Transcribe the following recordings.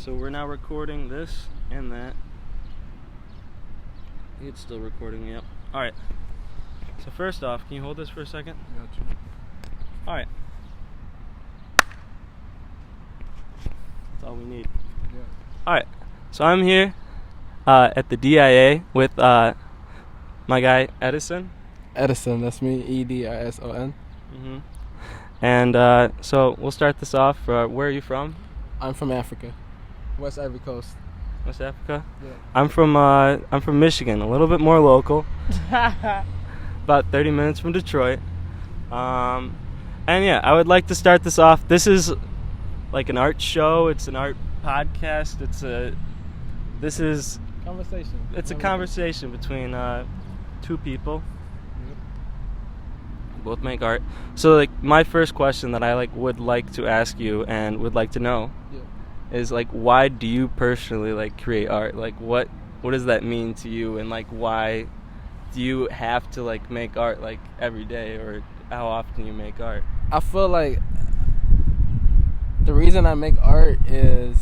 So we're now recording this and that. I think it's still recording, yep. Alright. So first off, can you hold this for a second? Gotcha. Alright. That's all we need. Yeah. Alright. So I'm here at the DIA with my guy Edison. Edison, that's me. Edison. Mm-hmm. And so we'll start this off. Where are you from? I'm from Africa, West Ivory Coast. West Africa? Yeah. I'm from Michigan, a little bit more local. About 30 minutes from Detroit. And yeah, I would like to start this off. This is like an art show. It's an art podcast. Conversation. It's a conversation between two people. Yep. Both make art. So like my first question that I would like to ask you and would like to know is why do you personally create art? What does that mean to you, and why do you have to make art every day, or how often you make art? I feel like the reason I make art is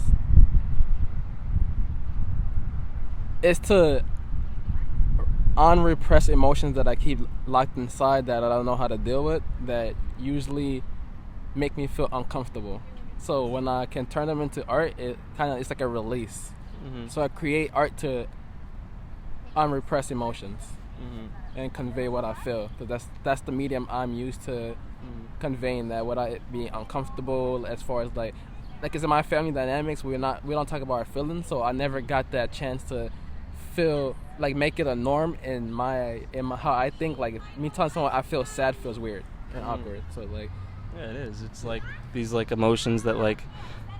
to unrepress emotions that I keep locked inside that I don't know how to deal with, that usually make me feel uncomfortable. So when I can turn them into art, it's like a release. Mm-hmm. So I create art to unrepress emotions and convey what I feel. Because that's the medium I'm used to conveying that. Would I be uncomfortable as far as it's in my family dynamics, we don't talk about our feelings, so I never got that chance to feel make it a norm in my how I think. Me telling someone I feel sad feels weird and awkward. So yeah, it is. It's these emotions that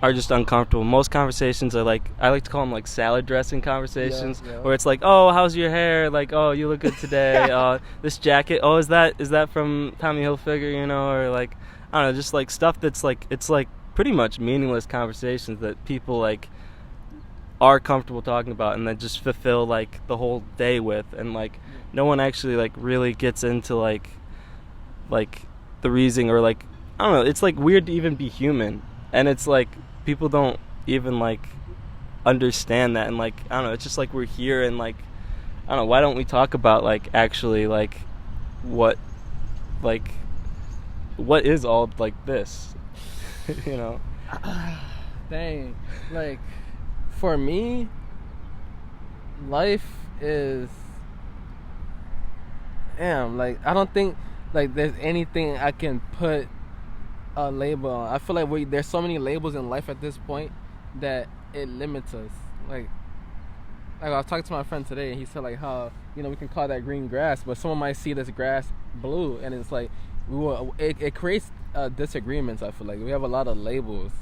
are just uncomfortable. Most conversations are I like to call them salad dressing conversations, where it's oh, how's your hair? Oh, you look good today. This jacket. Oh, is that from Tommy Hilfiger? Or I don't know, just stuff that's it's pretty much meaningless conversations that people are comfortable talking about and then just fulfill the whole day with, and no one actually really gets into the reason, or I don't know, it's weird to even be human, and it's people don't even understand that, and I don't know, it's just we're here, and I don't know, why don't we talk about actually what is all this? Dang, for me, life is I don't think there's anything I can put a label on. I feel there's so many labels in life at this point that it limits us. I was talking to my friend today, and he said how we can call that green grass, but someone might see this grass blue, and it's it creates disagreements. I feel we have a lot of labels.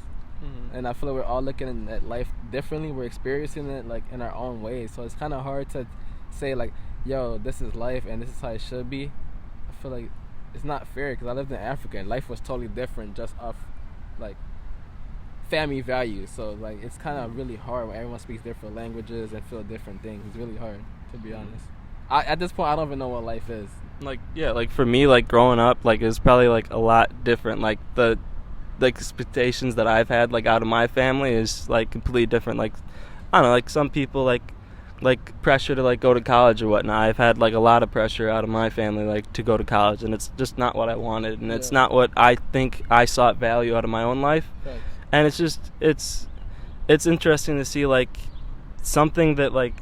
And I feel we're all looking at life differently. We're experiencing it in our own ways. So it's kind of hard to say yo, this is life and this is how it should be. I feel it's not fair, because I lived in Africa and life was totally different just off family values. So it's kind of really hard when everyone speaks different languages and feel different things. It's really hard, to be honest. At this point, I don't even know what life is. For me, growing up, it's probably a lot different. The expectations that I've had out of my family is completely different. I don't know, some people pressure to go to college or whatnot. I've had a lot of pressure out of my family to go to college, and it's just not what I wanted, and it's not what I think I sought value out of my own life. Thanks. And it's just it's interesting to see something that I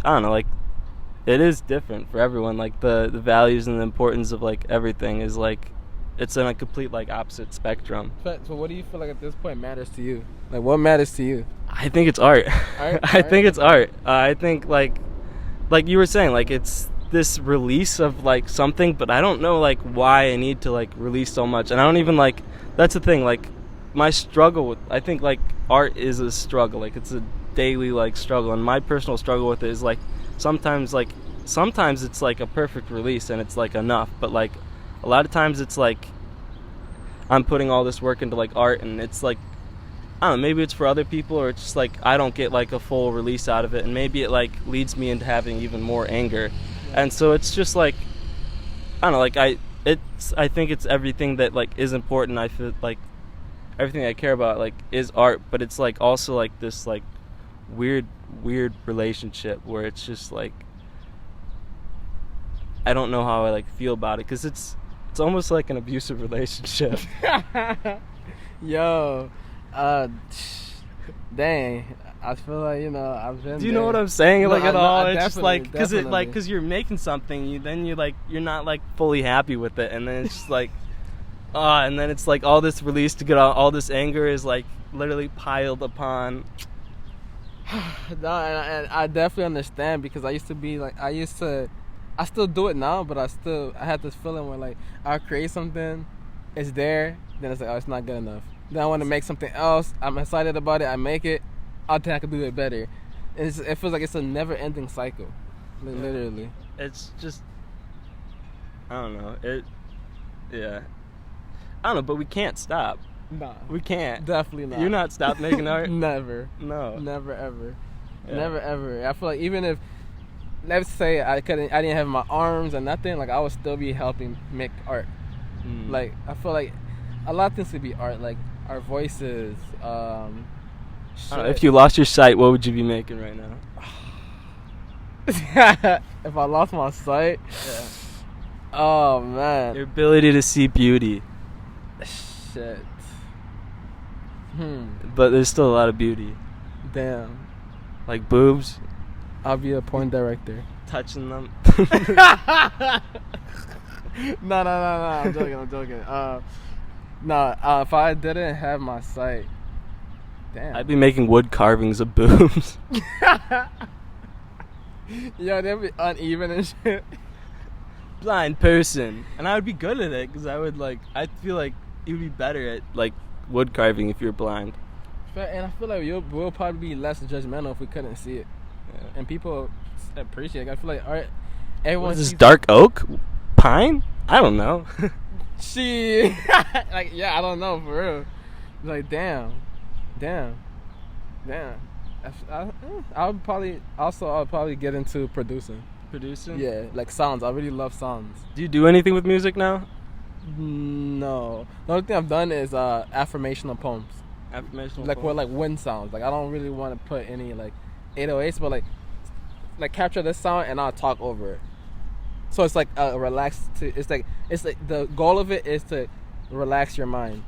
don't know, it is different for everyone. The values and the importance of everything is it's in a complete opposite spectrum. So what do you feel at this point matters to you? What matters to you? I think it's art. I think it's art. I think you were saying it's this release of something, but I don't know why I need to release so much, and I don't even that's the thing. My struggle with, I think art is a struggle. It's a daily struggle, and my personal struggle with it is sometimes it's a perfect release and it's enough, but a lot of times it's I'm putting all this work into art, and it's I don't know, maybe it's for other people, or it's just I don't get a full release out of it, and maybe it leads me into having even more anger. And so it's just I don't know, I think it's everything that is important. I feel everything I care about like is art, but it's like also like this like weird relationship where it's just like I don't know how I like feel about it, because it's almost like an abusive relationship. Yo, dang, I feel like, you know, I've been. Do you know what I'm saying? No, like at all? It's just definitely, like because you're making something, you're not like fully happy with it, and then it's just like, and then it's like all this release to get all this anger is like literally piled upon. No, and I definitely understand, because I used to be like, I still do it now, but I had this feeling where like I'll create something, it's there, then it's like, oh, it's not good enough. Then I want to make something else, I'm excited about it, I make it, I think I can do it better. It feels like it's a never-ending cycle, like, literally. It's just, I don't know. I don't know, but we can't stop. Nah, we can't. Definitely not. You're not stop making art. Never. No. Never ever. Yeah. Never ever. I feel like even if, let's say I didn't have my arms or nothing, like I would still be helping make art. Like I feel like a lot of things could be art, like our voices. If you lost your sight, what would you be making right now? If I lost my sight, yeah. Oh man, your ability to see beauty. Shit. But there's still a lot of beauty. Damn. Like boobs. I'll be a porn director. Touching them. No. I'm joking. If I didn't have my sight, damn. I'd be making wood carvings of boobs. Yo, they'd be uneven and shit. Blind person. And I would be good at it, because I feel like you'd be better at like wood carving if you're blind. And I feel like we'll probably be less judgmental if we couldn't see it. Yeah. And people appreciate it. I feel like art, everyone. What is this, dark oak? Pine? I don't know. She like, yeah, I don't know, for real. Like, damn. I'll probably get into producing. Yeah, like sounds. I really love sounds. Do you do anything with music now? No. The only thing I've done is affirmational poems. Like what, like wind sounds. Like I don't really want to put any like 808s, but like capture this sound and I'll talk over it. So it's like it's like the goal of it is to relax your mind,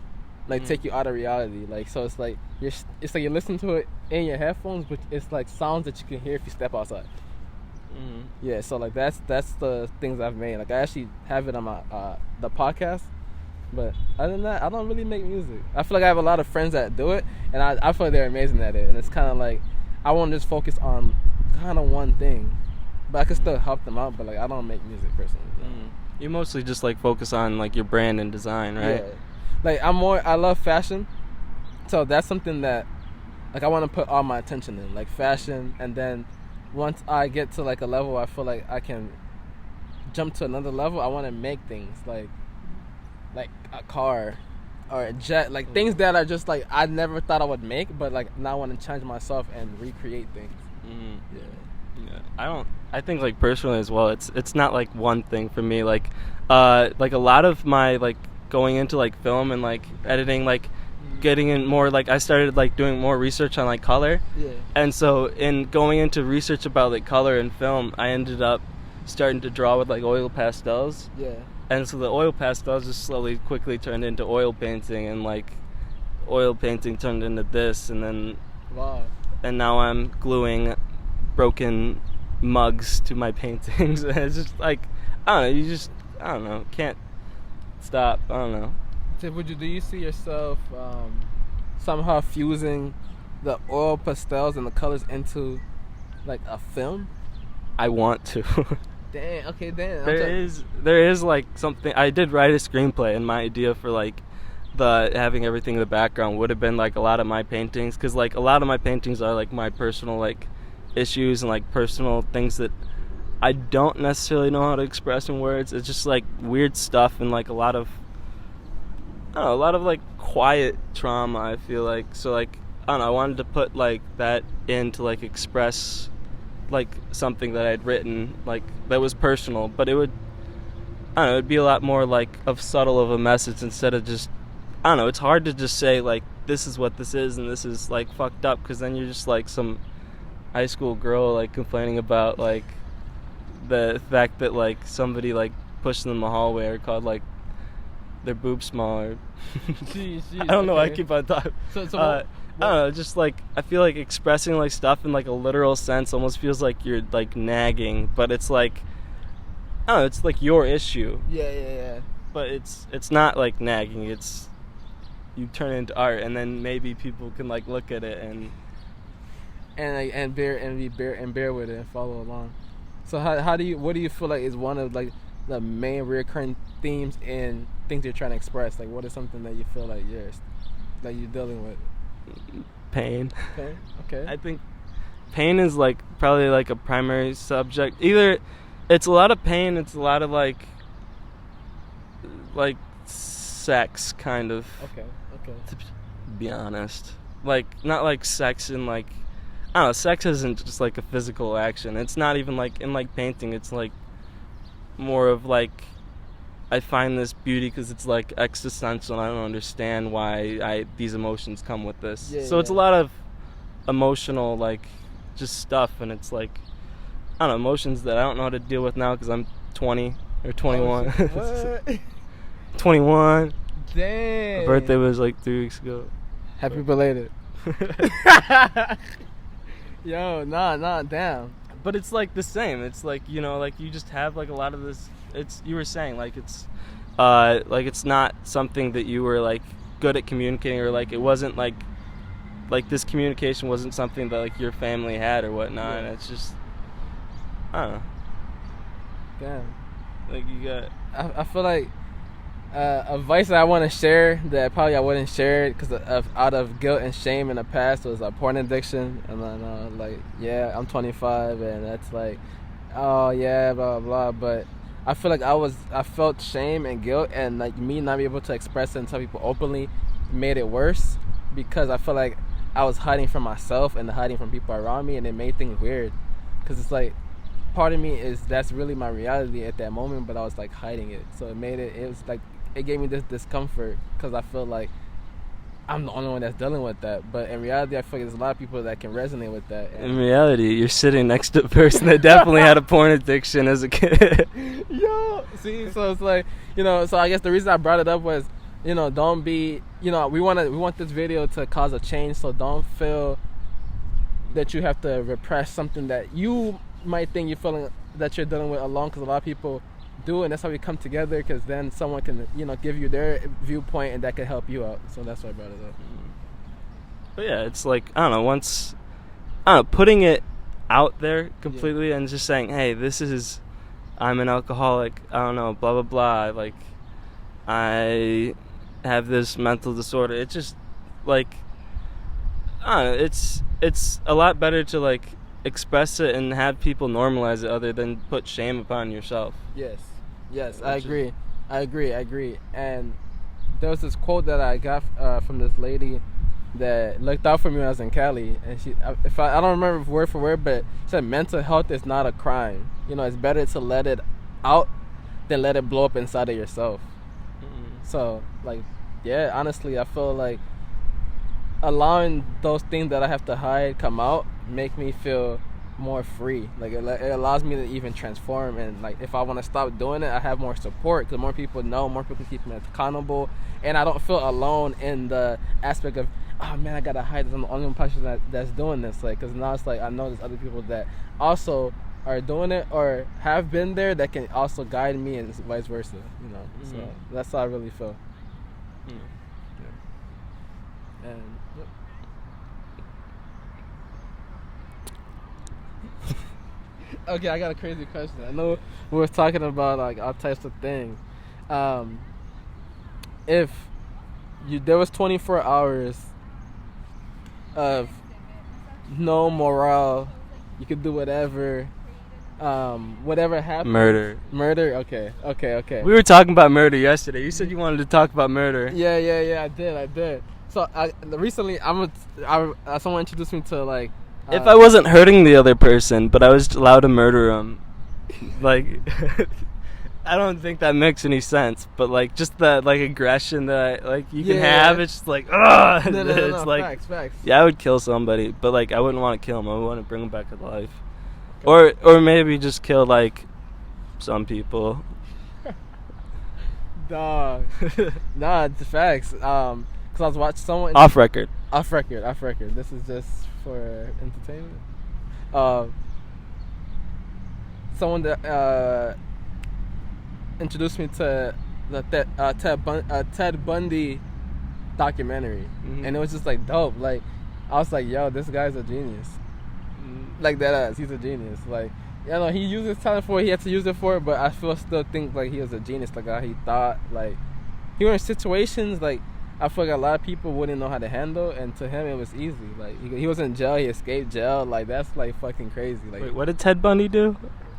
like take you out of reality. Like, so it's like you're listening to it in your headphones, but it's like sounds that you can hear if you step outside. Yeah, so like that's the things I've made. Like I actually have it on my the podcast, but other than that, I don't really make music. I feel like I have a lot of friends that do it, and I feel like they're amazing at it. And it's kind of like I want to just focus on kind of one thing, but I can still help them out. But like I don't make music personally. You mostly just like focus on like your brand and design, right? Yeah. Like I love fashion, so that's something that like I want to put all my attention in, like fashion, and then once I get to like a level I feel like I can jump to another level, I want to make things like a car or a jet, like things that are just like I never thought I would make, but like now I want to challenge myself and recreate things. Yeah. I think like personally as well, it's not like one thing for me. Like a lot of my like going into like film and like editing, like getting in more, like I started like doing more research on like color. Yeah. And so in going into research about like color and film, I ended up starting to draw with like oil pastels. Yeah. And so the oil pastels just quickly turned into oil painting, and like oil painting turned into this, and then wow. And now I'm gluing broken mugs to my paintings. And it's just like I don't know, can't stop. I don't know. Do you see yourself somehow fusing the oil pastels and the colors into like a film? I want to. Damn. Okay. Damn. There is like something. I did write a screenplay, and my idea for like the having everything in the background would have been like a lot of my paintings, because like a lot of my paintings are like my personal like issues and like personal things that I don't necessarily know how to express in words. It's just like weird stuff and like a lot of like quiet trauma, I feel like. So like I don't know, I wanted to put like that in to like express like something that I'd written like that was personal, but it would, I don't know, it'd be a lot more like subtle of a message instead of just I don't know, it's hard to just say like this is what this is and this is like fucked up, because then you're just like some high school girl like complaining about like the fact that like somebody like pushed them in the hallway or called like their boobs small or Jeez, I don't know why I okay. keep on talking. So I don't know, just like I feel like expressing like stuff in like a literal sense almost feels like you're like nagging, but it's like I don't know, it's like your issue. yeah. But it's not like nagging, it's you turn it into art, and then maybe people can like look at it and bear with it and follow along. So what do you feel like is one of like the main recurring themes in things you're trying to express? Like, what is something that you feel like you're dealing with? pain. Okay. I think pain is like probably like a primary subject. Either it's a lot of pain, it's a lot of like sex kind of. Okay. To be honest, like not like sex in like I don't know. Sex isn't just like a physical action. It's not even like in like painting. It's like more of like I find this beauty because it's like existential. And I don't understand why these emotions come with this. Yeah, so it's a lot of emotional like just stuff, and it's like I don't know, emotions that I don't know how to deal with now because I'm 20 or 21. What? 21. Dang. My birthday was like 3 weeks ago. Happy belated. Yo, nah, damn. But it's like the same. It's like, you know, like you just have like a lot of this. It's you were saying like it's not something that you were like good at communicating, or like it wasn't like this communication wasn't something that like your family had or whatnot. And it's just I don't know. Damn. Like you got. I feel like advice that I want to share that probably I wouldn't share it because out of guilt and shame in the past was a porn addiction. And then like yeah, I'm 25 and that's like oh yeah blah blah blah. But I feel like I felt shame and guilt, and like me not being able to express it and tell people openly made it worse, because I feel like I was hiding from myself and hiding from people around me, and it made things weird because it's like part of me is that's really my reality at that moment, but I was like hiding it, so it was like it gave me this discomfort because I feel like I'm the only one that's dealing with that. But in reality, I feel like there's a lot of people that can resonate with that. In reality, you're sitting next to a person that definitely had a porn addiction as a kid. Yo, see, so it's like, you know, so I guess the reason I brought it up was, you know, don't be, you know, we want this video to cause a change, so don't feel that you have to repress something that you might think you're feeling that you're dealing with alone, because a lot of people do, and that's how we come together, because then someone can, you know, give you their viewpoint and that can help you out. So that's why I brought it up. But yeah, it's like I don't know, putting it out there completely and just saying, hey, I'm an alcoholic, I don't know, blah blah blah, like I have this mental disorder. It's just like I don't know, it's a lot better to like express it and have people normalize it other than put shame upon yourself. Yes, I agree. And there was this quote that I got from this lady that looked out for me when I was in Cali, and I don't remember word for word, but she said mental health is not a crime. You know, it's better to let it out than let it blow up inside of yourself. So like yeah, honestly, I feel like allowing those things that I have to hide come out make me feel more free. Like it allows me to even transform, and like if I want to stop doing it, I have more support because more people know, more people keep me accountable, and I don't feel alone in the aspect of oh man, I gotta hide this. I'm the only person that's doing this. Like, because now it's like I know there's other people that also are doing it or have been there that can also guide me, and vice versa. You know, so that's how I really feel. Yeah. And okay, I got a crazy question. I know we were talking about like all types of things. If there was 24 hours of no morale, you could do whatever. Whatever happened. Murder. Okay. We were talking about murder yesterday. You said you wanted to talk about murder. Yeah. I did. So recently, someone introduced me to like. If I wasn't hurting the other person, but I was allowed to murder them, like, I don't think that makes any sense, but like just the like aggression that like you can have, it's just like ugh. No, It's like facts. yeah, I would kill somebody, but like I wouldn't want to kill him. I would want to bring him back to life, or maybe just kill like some people. Dog. Nah, it's facts. Cause I was watching someone Off record. Off record. This is just for entertainment. Someone that introduced me to the Ted Bundy documentary, and it was just like dope. Like I was like, yo, this guy's a genius. Like that ass, he's a genius. Like, you know, he used his talent for what he had to use it for, but I still think like he was a genius. Like how he thought, like he was in situations like I feel like a lot of people wouldn't know how to handle, and to him it was easy. Like he was in jail, he escaped jail. Like that's like fucking crazy. Like, wait, what did Ted Bundy do?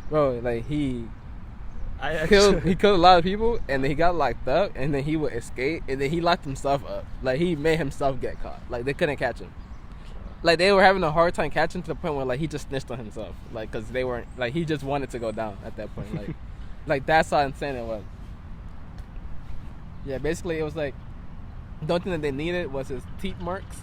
Bro, like he killed a lot of people, and then he got locked up, and then he would escape, and then he locked himself up. Like he made himself get caught. Like they couldn't catch him. Like they were having a hard time catching him to the point where like he just snitched on himself. Like because they weren't like he just wanted to go down at that point. Like like that's how insane it was. Yeah, basically it was like the only thing that they needed was his teeth marks,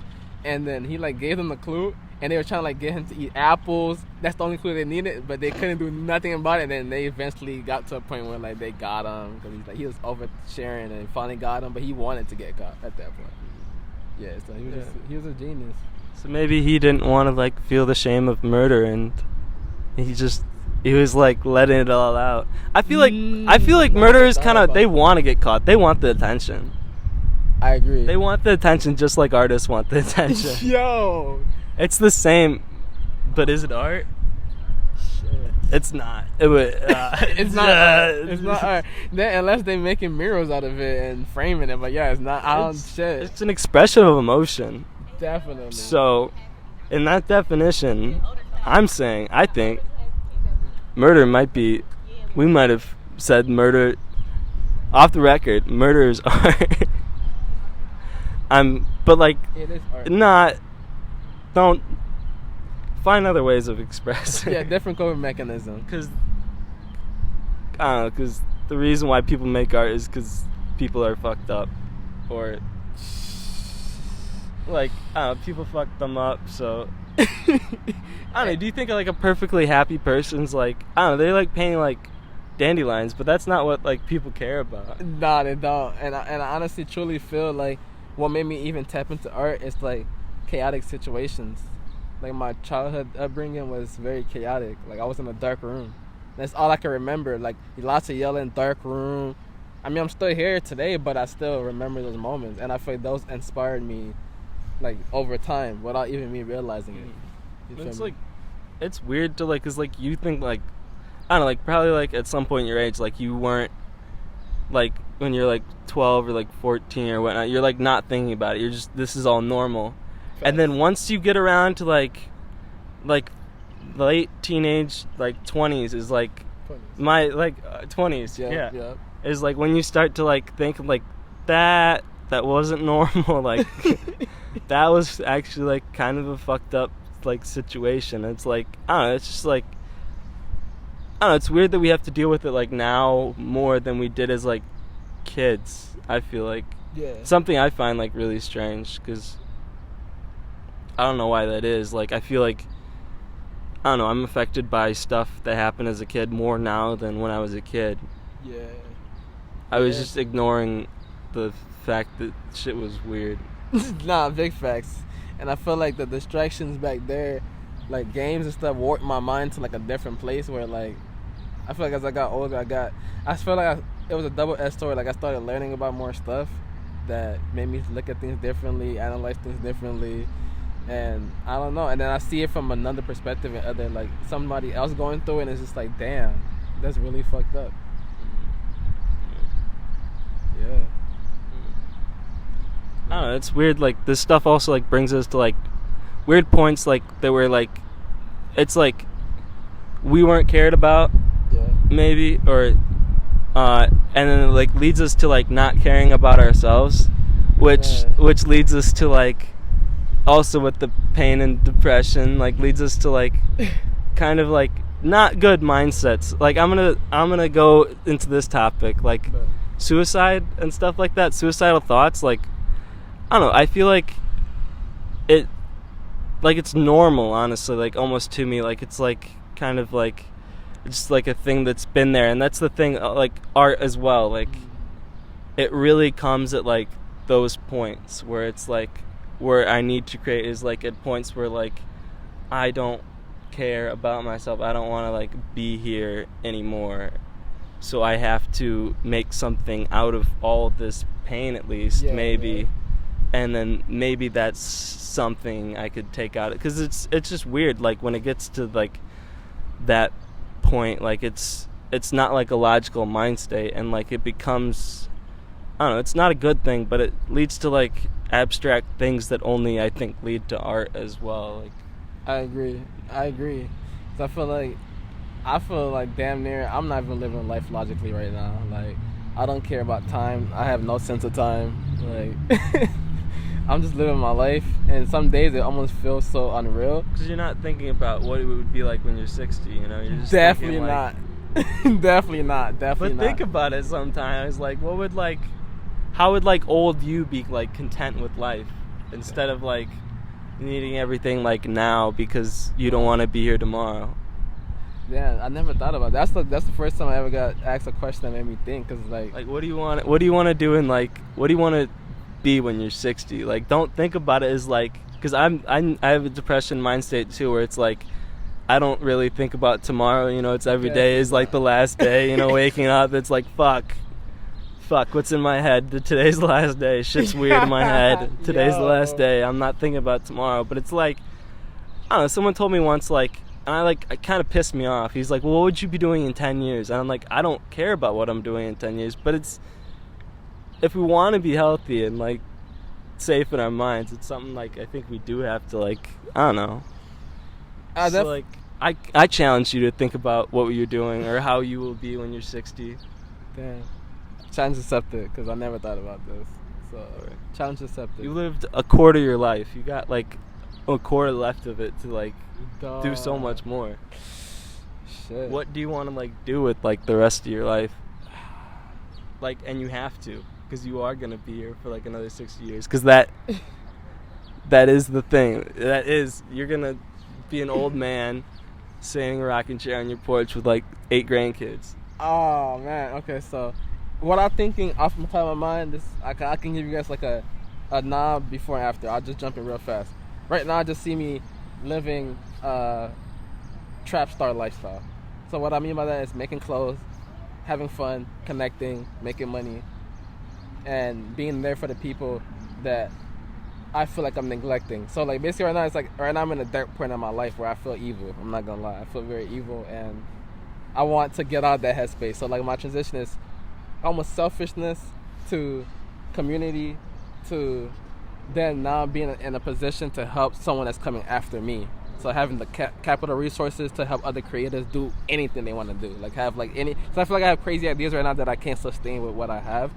and then he like gave them a clue, and they were trying to like get him to eat apples. That's the only clue they needed, but they couldn't do nothing about it. And then they eventually got to a point where like they got him because he was oversharing, and they finally got him, but he wanted to get caught at that point. Yeah, so he was a genius. So maybe he didn't want to like feel the shame of murder, and he was like letting it all out. I feel like murderers kind of, they want to get caught. They want the attention. I agree. They want the attention just like artists want the attention. Yo, it's the same, but is it art? Shit. It's not. It's not. It's not art. Unless they're making murals out of it and framing it, but yeah, it's not. It's an expression of emotion. Definitely. So, in that definition, I think murder might be. We might have said murder off the record. Murder is art. But like, it is art. Don't find other ways of expressing. Yeah, different coping mechanism. Because the reason why people make art is because people are fucked up, or like people fuck them up. So I don't know. Do you think like a perfectly happy person's like they like painting like dandelions, but that's not what like people care about. Nah, they don't. And I honestly truly feel like what made me even tap into art is like chaotic situations. Like my childhood upbringing was very chaotic. Like I was in a dark room. That's all I can remember. Like lots of yelling, dark room. I mean, I'm still here today, but I still remember those moments, and I feel like those inspired me, like over time, without even me realizing it. It's like, it's weird to like, cause like you think like, I don't know, like probably like at some point in your age, like you weren't like when you're like 12 or like 14 or whatnot, you're like not thinking about it. You're just, this is all normal. And then once you get around to like late teenage, like 20s is like 20s. My like 20s. Yeah. Is like when you start to like think like that wasn't normal. Like that was actually like kind of a fucked up like situation. It's like I don't know. It's just like I don't know. It's weird that we have to deal with it like now more than we did as like kids. I feel like something I find like really strange because I don't know why that is. Like I feel like I don't know. I'm affected by stuff that happened as a kid more now than when I was a kid. Yeah. I was just ignoring the fact that shit was weird. Nah, big facts. And I feel like the distractions back there, like games and stuff, warped my mind to like a different place where like I feel like as I got older, I feel like it was a double-edged story. Like I started learning about more stuff that made me look at things differently, analyze things differently, and I don't know. And then I see it from another perspective and other like somebody else going through it, and it's just like, damn, that's really fucked up. Yeah. I don't know, it's weird, like, this stuff also, like, brings us to, like, weird points, like, that were, like, it's, like, we weren't cared about, maybe, or, and then it, like, leads us to, like, not caring about ourselves, which leads us to, like, also with the pain and depression, like, leads us to, like, kind of, like, not good mindsets. Like I'm gonna go into this topic, like suicide and stuff like that, suicidal thoughts. Like I don't know, I feel like it's normal, honestly, like almost to me. Like it's like kind of like it's like a thing that's been there, and that's the thing, like art as well. Like it really comes at like those points where it's like where I need to create is like at points where like I don't care about myself. I don't want to like be here anymore. So I have to make something out of all this pain, at least, maybe. Yeah. And then maybe that's something I could take out, because it's just weird, like when it gets to like that point, like it's not like a logical mind state, and like it becomes, I don't know, it's not a good thing, but it leads to like abstract things that only I think lead to art as well. Like I agree. So I feel like damn near I'm not even living life logically right now. Like I don't care about time. I have no sense of time. Like I'm just living my life, and some days it almost feels so unreal. Because you're not thinking about what it would be like when you're 60, you know? You're just definitely thinking, like, not. Definitely not. But think about it sometimes. Like, how would like old you be like content with life instead of like needing everything like now because you don't want to be here tomorrow? Yeah, I never thought about that. That's the first time I ever got asked a question that made me think. Cause like what do you want to do in like what do you want to be when you're 60? Like don't think about it as like, because I have a depression mind state too, where it's like I don't really think about tomorrow, you know. It's every day is like the last day, you know. Waking up, it's like fuck what's in my head, today's the last day, shit's weird in my head, today's the last day, I'm not thinking about tomorrow. But it's like, I don't know, someone told me once, like, and it kind of pissed me off. He's like, well, what would you be doing in 10 years? And I'm like, I don't care about what I'm doing in 10 years, but it's, if we want to be healthy and like safe in our minds, it's something like I think we do have to, like, I don't know. So like I challenge you to think about what you're doing or how you will be when you're 60. Damn. Challenge accepted, because I never thought about this. So challenge accepted. You lived a quarter of your life. You got like a quarter left of it to like do so much more. Shit. What do you want to like do with like the rest of your life? Like, and you have to, because you are gonna be here for like another 60 years. Because that is the thing. That is, you're gonna be an old man sitting in a rocking chair on your porch with like 8 grandkids. Oh man. Okay, so what I'm thinking off the top of my mind, I can give you guys like a knob before and after. I'll just jump in real fast. Right now, I just see me living trap star lifestyle. So what I mean by that is making clothes, having fun, connecting, making money, and being there for the people that I feel like I'm neglecting. So like basically right now, it's like right now I'm in a dark point in my life where I feel evil. I'm not gonna lie, I feel very evil, and I want to get out of that headspace. So like my transition is almost selfishness to community to then now being in a position to help someone that's coming after me. So having the capital resources to help other creators do anything they want to do. Like have like any. So I feel like I have crazy ideas right now that I can't sustain with what I have.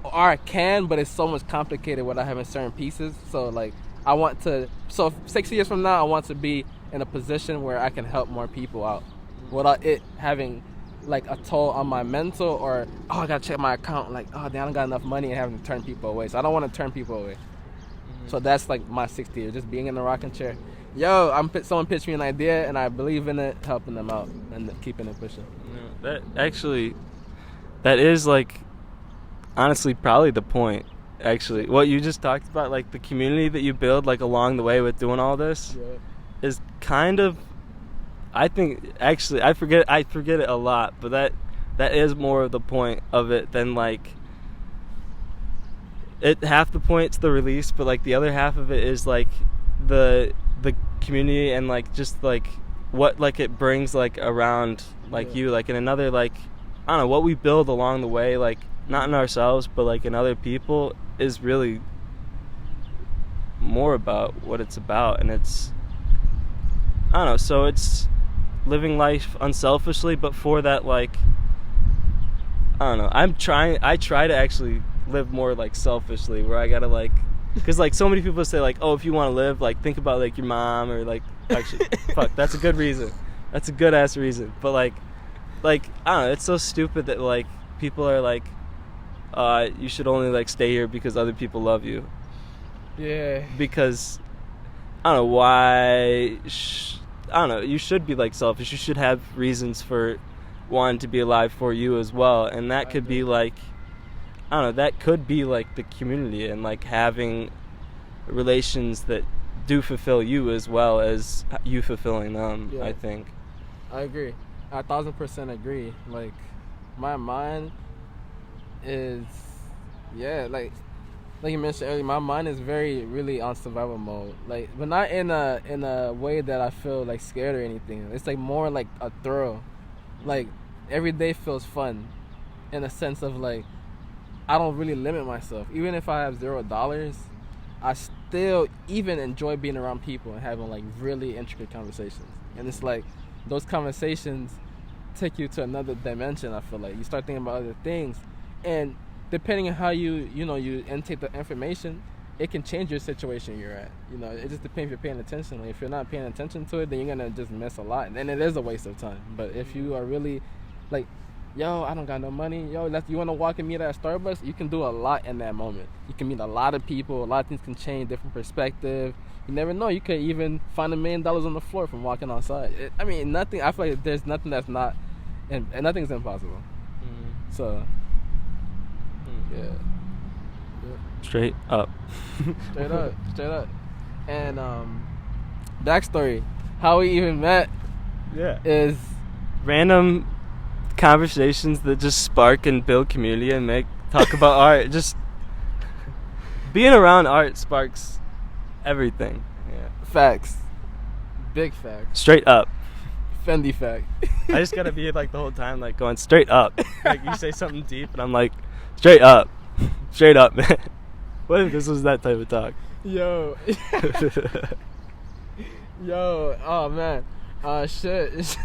Or I can, but it's so much complicated what I have in certain pieces. So like I want to. So 6 years from now, I want to be in a position where I can help more people out without it having like a toll on my mental, or I gotta check my account, like damn, I don't got enough money, and having to turn people away. So I don't want to turn people away. Mm-hmm. So that's like my 60 years, just being in the rocking chair. Someone pitched me an idea and I believe in it, helping them out and keeping it pushing. Yeah, that is like honestly probably the point. Actually, what you just talked about, like the community that you build like along the way with doing all this, is kind of, I think, actually, I forget it a lot, but that is more of the point of it than like it. Half the point's the release, but like the other half of it is like the community and like just like what like it brings like around like you, like in another, like I don't know, what we build along the way, like not in ourselves but like in other people, is really more about what it's about. And it's, I don't know, so it's living life unselfishly, but for that, like, I don't know, I try to actually live more like selfishly, where I gotta like, because like so many people say like, oh, if you want to live, like think about like your mom, or like, actually fuck, that's a good reason, That's a good ass reason. But like I don't know. It's so stupid that like people are like, you should only like stay here because other people love you. Yeah. Because I don't know why. I don't know. You should be like selfish. You should have reasons for wanting to be alive for you as well, and that could be like, I don't know. That could be like the community and like having relations that do fulfill you as well as you fulfilling them. Yeah. I think. I agree. 1,000% agree. Like, my mind is, like you mentioned earlier, my mind is really on survival mode. Like, but not in a way that I feel like scared or anything. It's like more like a thrill. Like, every day feels fun, in a sense of like, I don't really limit myself. Even if I have $0, I still even enjoy being around people and having like really intricate conversations. And it's like, those conversations take you to another dimension. I feel like you start thinking about other things, and depending on how you intake the information, it can change your situation you're at. It just depends if you're paying attention. Like, if you're not paying attention to it, then you're gonna just miss a lot, and it is a waste of time. But if you are really like, yo, I don't got no money, you want to walk and meet at Starbucks, you can do a lot in that moment. You can meet a lot of people, a lot of things can change, different perspective. You never know. You could even find $1 million on the floor from walking outside. Nothing. I feel like there's nothing that's not, and nothing's impossible. Mm-hmm. So, yeah. Straight up. Straight up. And backstory, how we even met. Yeah. Is random conversations that just spark and build community and talk about art. Just being around art sparks everything. Yeah. Facts. Big facts. Straight up. Fendi fact. I just gotta be like the whole time like going straight up. Like, you say something deep and I'm like, straight up. Straight up, man. What if this was that type of talk? Yo. Oh man. Shit.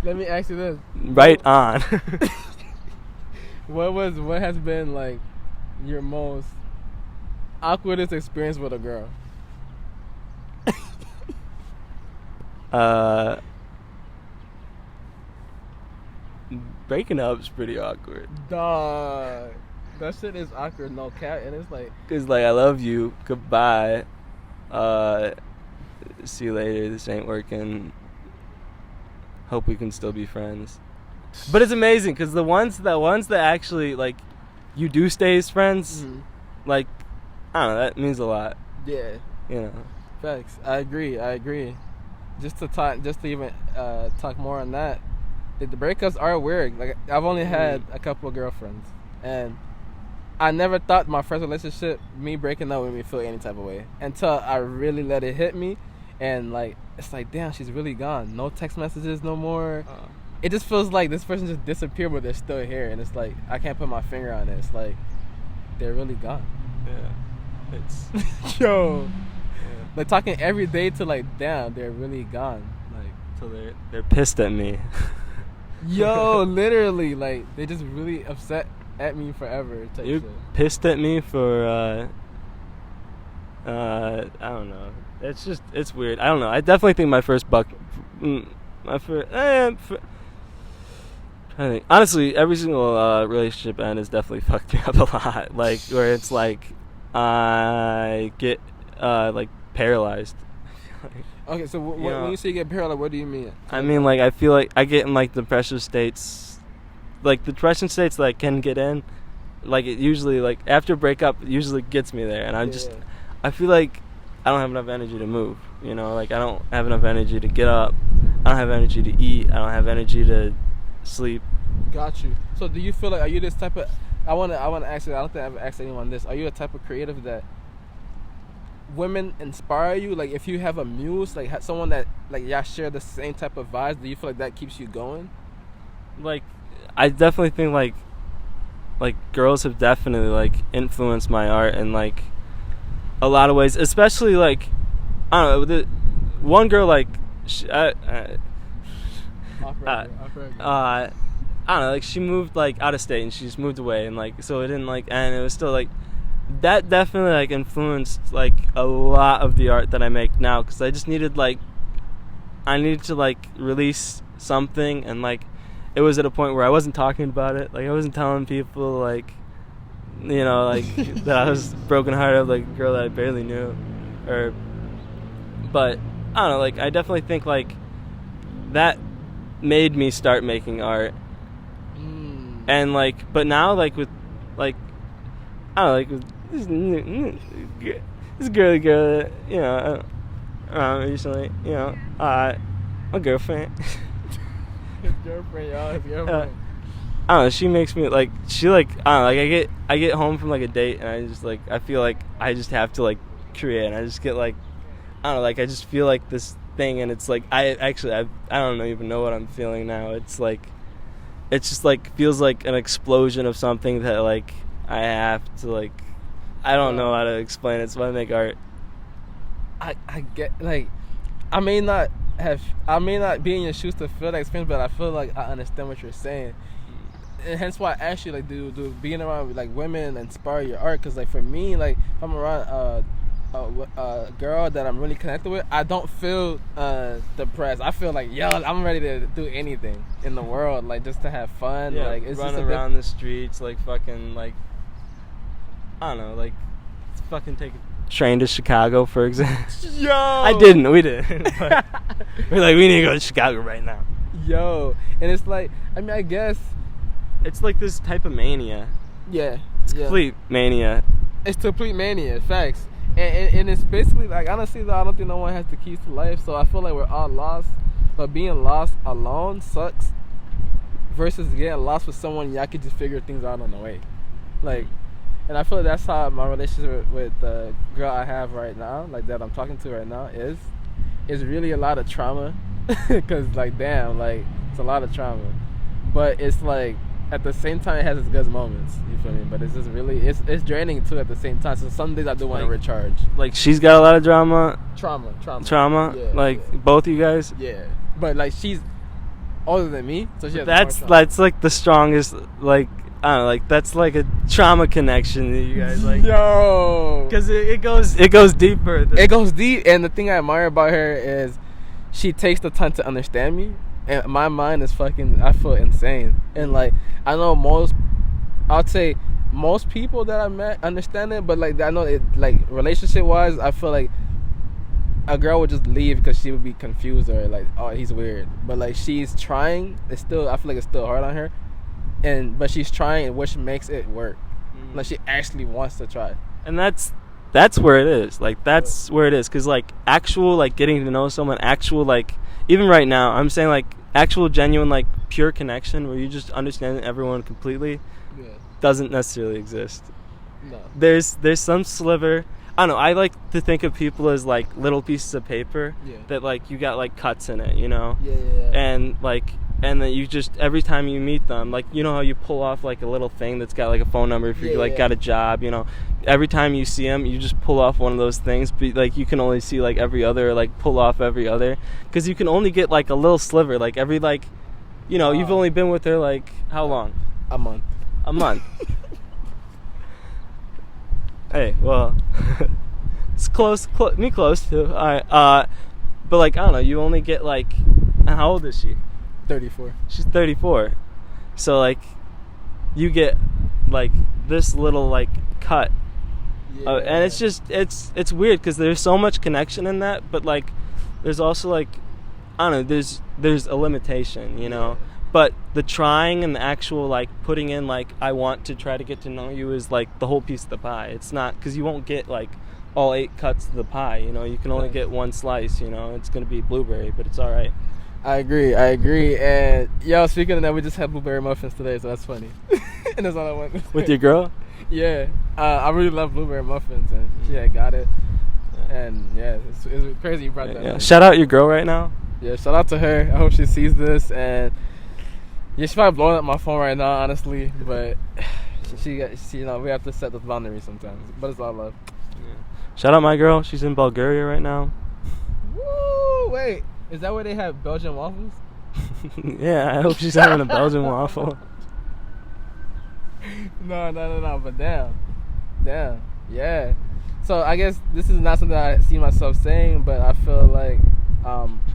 Let me ask you this. Right on. What has been like your most awkwardest experience with a girl? Breaking up's pretty awkward. Dog, that shit is awkward, no cap, and it's like, cause like, I love you, goodbye, see you later, this ain't working, hope we can still be friends. But it's amazing, cause the ones that actually like, you do stay as friends, mm-hmm. Like, I don't know, that means a lot. Yeah. Facts. I agree. Just to even talk more on that, the breakups are weird. Like, I've only had a couple of girlfriends, and I never thought my first relationship, me breaking up, would make me feel any type of way until I really let it hit me, and like, it's like, damn, she's really gone. No text messages no more. It just feels like this person just disappeared, but they're still here, and it's like, I can't put my finger on it. It's like, they're really gone. Yeah. It's yo. Yeah. Like, talking every day to like, damn, they're really gone. Like, so they're pissed at me. Yo, literally, like, they just really upset at me forever. You're pissed at me for I don't know. It's weird. I don't know. I definitely think my first I think, honestly, every single relationship end has definitely fucked me up a lot. Like, where it's like, I get like paralyzed. Okay, so when you say you get paralyzed, what do you mean? I mean, like, I feel like I get in like depression states, like depression states that I can get in. Like, it usually, like, after breakup, it usually gets me there, and I feel like I don't have enough energy to move. Like, I don't have enough energy to get up. I don't have energy to eat. I don't have energy to sleep. Got you. So do you feel like, are you this type of, I want to ask you, I don't think I've asked anyone this, are you a type of creative that women inspire you? Like, if you have a muse, like someone that like y'all share the same type of vibes, do you feel like that keeps you going? Like, I definitely think like girls have definitely like influenced my art in like a lot of ways, especially like, I don't know, one girl like I don't know, like, she moved like out of state and she just moved away, and like, so it didn't like, and it was still like, that definitely like influenced like a lot of the art that I make now, because I just needed like I needed to like release something, and like it was at a point where I wasn't talking about it. Like I wasn't telling people like, you know, like that I was brokenhearted of like a girl that I barely knew, but I don't know. Like I definitely think like that made me start making art, and like, but now like with like I don't know, like with this girly girl, you know, recently, you know, my girlfriend. His girlfriend, y'all. His girlfriend. I don't know. She makes me like. She like. I don't know. Like I get home from like a date, and I just like. I feel like I just have to like create, and I just get like. I don't know. Like I just feel like this thing, and it's like I don't even know what I'm feeling now. It's like. It's just like feels like an explosion of something that like I have to like. I don't know how to explain it. So I make art. I get like. I may not be in your shoes to feel that experience, but I feel like I understand what you're saying, and hence why I asked you like, do being around like women inspire your art? Because like for me, like if I'm around a girl that I'm really connected with, I don't feel depressed. I feel like I'm ready to do anything in the world, like just to have fun. Yeah, like it's run just around the streets, like fucking like I don't know, like fucking take a train to Chicago, for example. Yo, we didn't. But we're like, we need to go to Chicago right now. Yo, and it's like, I mean, I guess it's like this type of mania. Yeah, it's complete mania. It's complete mania, facts. And it's basically like, honestly though, I don't think no one has the keys to life, so I feel like we're all lost, but being lost alone sucks versus getting lost with someone y'all could just figure things out on the way. Like, and I feel like that's how my relationship with the girl I have right now, like that I'm talking to right now, is really a lot of trauma. Because, like, damn, like, it's a lot of trauma. But it's like, at the same time, it has its good moments. You feel me? But it's just really, it's draining too at the same time. So some days I do want to recharge. Like, she's got a lot of drama. Trauma. Yeah, like, both you guys. Yeah, but like she's older than me, so she has that's like the strongest, like, I don't know, like that's like a trauma connection that you guys like. Yo, because it goes deeper. It goes deep, and the thing I admire about her is she takes the time to understand me, and my mind is fucking. I feel insane, and like I know I'd say most people that I met understand it, but like I know it, like relationship wise, I feel like a girl would just leave because she would be confused or like, oh, he's weird. But like she's trying. I feel like it's still hard on her. But she's trying, which makes it work. Like she actually wants to try, and that's where it is. Like that's where it is, because like actual like getting to know someone, actual like even right now, I'm saying like actual genuine like pure connection where you just understand everyone completely, doesn't necessarily exist. No, there's some sliver. I don't know. I like to think of people as like little pieces of paper that like you got like cuts in it, you know. And that you just, every time you meet them, like, you know how you pull off, like, a little thing that's got, like, a phone number if you, got a job, you know. Every time you see them, you just pull off one of those things. But, like, you can only see, like, every other, like, pull off every other. Because you can only get, like, a little sliver. Like, every, like, you know, you've only been with her, like, how long? A month. Hey, well, it's close, me close, too. All right. But, like, I don't know, you only get, like, how old is she? 34. She's 34. So like you get like this little like cut. And it's just it's weird because there's so much connection in that, but like there's also like I don't know, there's a limitation, you know. But the trying and the actual like putting in like I want to try to get to know you is like the whole piece of the pie. It's not because you won't get like all 8 cuts of the pie, you know. You can only get one slice, you know. It's gonna be blueberry, but it's all right. I agree. And yo, speaking of that, we just had blueberry muffins today, so that's funny. And that's all I want. With your girl? Yeah. I really love blueberry muffins, and she had got it. And yeah, it's crazy you brought that up. Shout out your girl right now. Yeah, shout out to her. I hope she sees this, and yeah, she's probably blowing up my phone right now, honestly. But she you know, we have to set those boundaries sometimes. But it's all love. Yeah. Shout out my girl. She's in Bulgaria right now. Woo! Wait. Is that where they have Belgian waffles? Yeah, I hope she's having a Belgian waffle. No, but damn, yeah. So I guess this is not something I see myself saying, but I feel like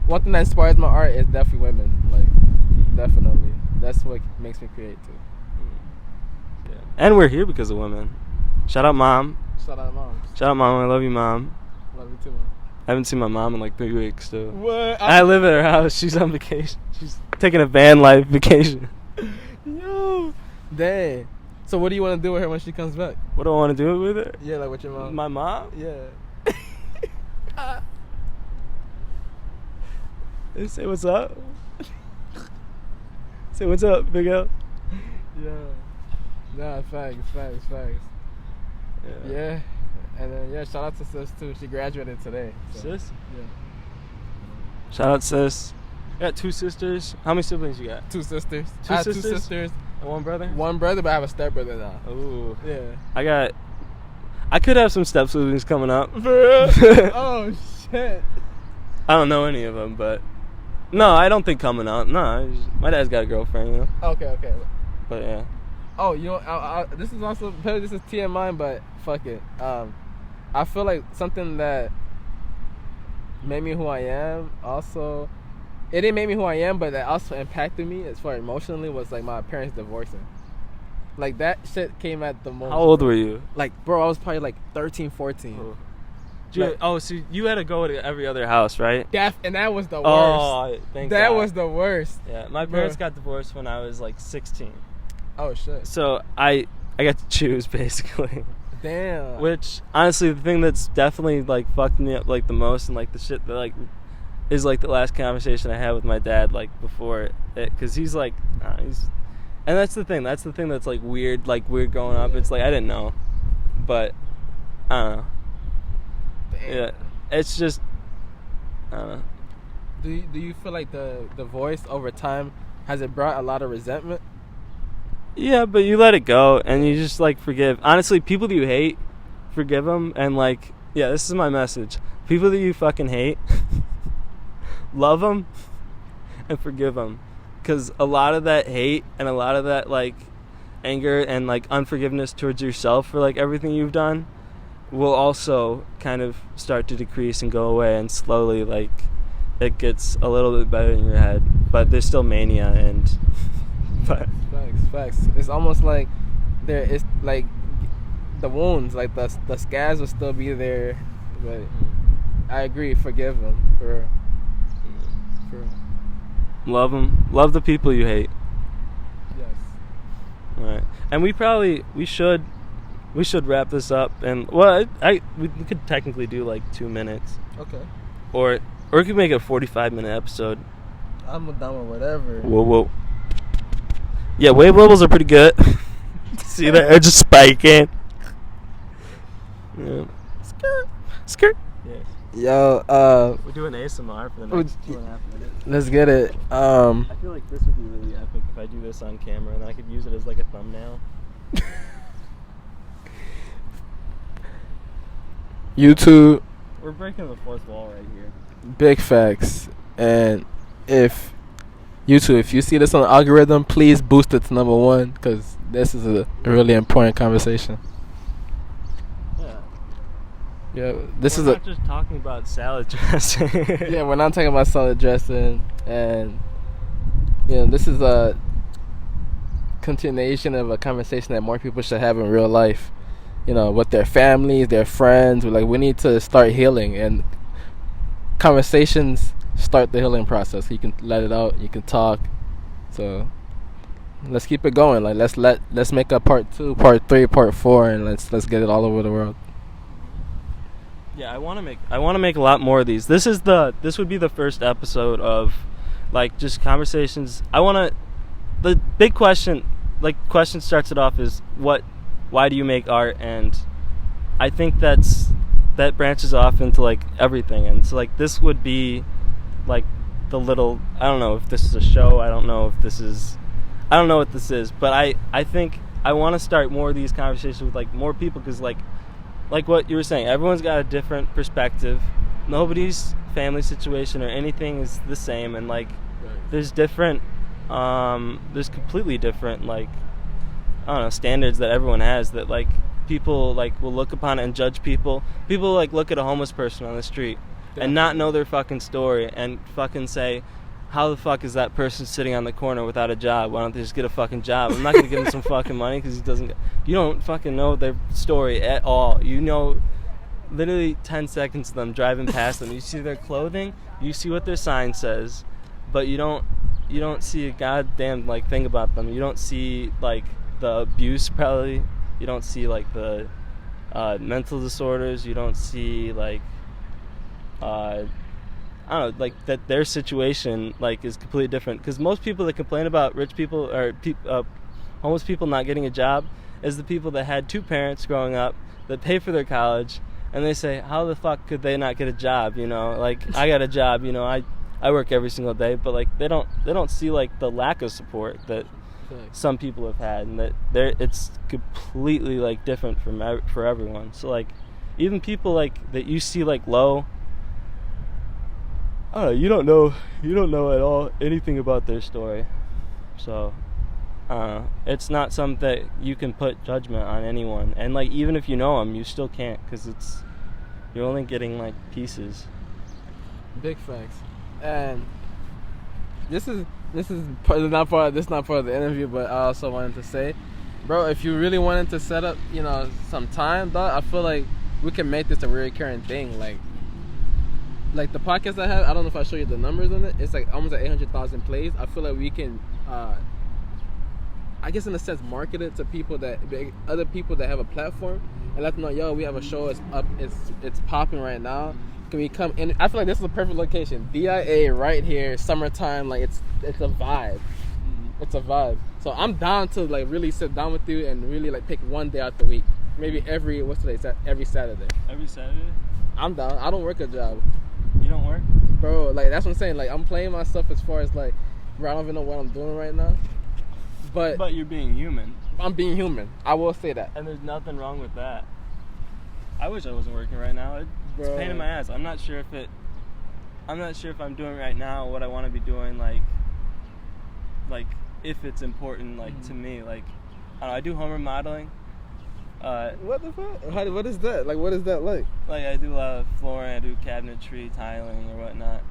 one thing that inspires my art is definitely women. Like, definitely. That's what makes me create too. Yeah. And we're here because of women. Shout out, Mom. Shout out, Mom. Shout out, Mom. I love you, Mom. Love you too, Mom. I haven't seen my mom in like 3 weeks, so. What? I live at her house. She's on vacation. She's taking a van life vacation. Yo. Dang. So what do you want to do with her when she comes back? What do I want to do with her? Yeah, like with your mom. My mom? Yeah. Say what's up. Say what's up, Big L. Yeah. Nah, facts. Yeah. And then, yeah, shout out to sis, too. She graduated today. So. Sis? Yeah. Shout out, sis. I got 2 sisters. How many siblings you got? 2 sisters. Two I have sisters? 2 sisters. And 1 brother? 1 brother, but I have a stepbrother now. Ooh. Yeah. I could have some step siblings coming up. For real? Oh, shit. I don't know any of them, but... No, I don't think coming up. No, my dad's got a girlfriend, you know? Okay. But, yeah. Oh, you know, this is also... This is TMI, but fuck it. I feel like something that made me who I am also... It didn't make me who I am, but that also impacted me as far emotionally was like my parents divorcing. Like that shit came at the most. How old were you? Like, bro, I was probably like 13, 14. So you had to go to every other house, right? And that was the worst. Oh, thank God. That was the worst. Yeah, my parents got divorced when I was like 16. Oh shit. So I got to choose basically. Damn. Which honestly, the thing that's definitely like fucked me up like the most, and like the shit that like is like the last conversation I had with my dad like before it, because he's like and that's the thing that's like weird growing up. It's like I didn't know, but I don't know. Damn. Yeah, it's just I don't know. Do you feel like the voice over time has it brought a lot of resentment? Yeah, but you let it go and you just like forgive. Honestly, people that you hate, forgive them, and like, yeah, this is my message. People that you fucking hate, love them and forgive them, because a lot of that hate and a lot of that like anger and like unforgiveness towards yourself for like everything you've done will also kind of start to decrease and go away, and slowly like it gets a little bit better in your head, but there's still mania and but facts. It's almost like there is like the wounds, like the scars will still be there, but I agree, forgive them for love them, love the people you hate. Yes. All right, and we should wrap this up, and well, we could technically do like 2 minutes. Okay. Or we could make it a 45-minute episode. I'm down with whatever. Whoa. Yeah, wave levels are pretty good. See that? They're just spiking. Yeah. Skirt. Yes. Yo, we're doing ASMR for the next 2.5 minutes. Let's get it. I feel like this would be really epic if I do this on camera, and then I could use it as like a thumbnail. YouTube. We're breaking the fourth wall right here. Big facts. And if YouTube, if you see this on the algorithm, please boost it to number 1, because this is a really important conversation. Yeah, we're not just talking about salad dressing. Yeah, we're not talking about salad dressing, and this is a continuation of a conversation that more people should have in real life. With their families, their friends. We need to start healing, and conversations start the healing process. You can let it out. You can talk. So let's keep it going. Let's make a part 2, part 3, part 4, and let's get it all over the world. Yeah, I want to make a lot more of these. This would be the first episode of like just conversations. The big question starts it off is why do you make art? And I think that branches off into like everything. And so like this would be like the little, I don't know if this is a show, I don't know what this is, but I think I want to start more of these conversations with like more people, because like what you were saying, everyone's got a different perspective. Nobody's family situation or anything is the same, and like there's different there's completely different like I don't know standards that everyone has, that like people like will look upon and judge people. People like look at a homeless person on the street and not know their fucking story and fucking say, how the fuck is that person sitting on the corner without a job? Why don't they just get a fucking job? I'm not going to give him some fucking money because he doesn't. You don't fucking know their story at all. You know literally 10 seconds of them driving past them. You see their clothing, you see what their sign says, but you don't see a goddamn like thing about them. You don't see like the abuse probably. You don't see like the mental disorders. You don't see like I don't know, like that their situation like is completely different. Because most people that complain about rich people or homeless people not getting a job is the people that had two parents growing up that pay for their college, and they say, how the fuck could they not get a job? You know, like I got a job. You know, I work every single day, but like they don't see like the lack of support that some people have had, and that it's completely like different for everyone. So like even people like that you see like low. You don't know at all anything about their story, so it's not something that you can put judgment on anyone. And like even if you know them, you still can't, because you're only getting like pieces. Big facts. And this is not part of the interview, but I also wanted to say, bro, if you really wanted to set up, you know, some time, dog, I feel like we can make this a recurring thing. Like the podcast I have, I don't know if I show you the numbers on it. It's like almost at 800,000 plays. I feel like we can, I guess in a sense, market it to other people that have a platform, and let them know, yo, we have a show. It's up. It's popping right now. Can we come in? I feel like this is a perfect location. DIA right here, summertime. Like it's a vibe. It's a vibe. So I'm down to like really sit down with you and really like pick one day out the week. Maybe every Saturday. Every Saturday. I'm down. I don't work a job. You don't work? Bro, like that's what I'm saying. Like I'm playing myself as far as like, bro, I don't even know what I'm doing right now. But you're being human. I'm being human. I will say that. And there's nothing wrong with that. I wish I wasn't working right now. It's a pain in my ass. I'm not sure if I'm doing right now what I want to be doing, like if it's important like to me. Like I do home remodeling. What the fuck? What is that? Like, what is that like? Like, I do a lot of flooring, I do cabinetry, tiling, or whatnot.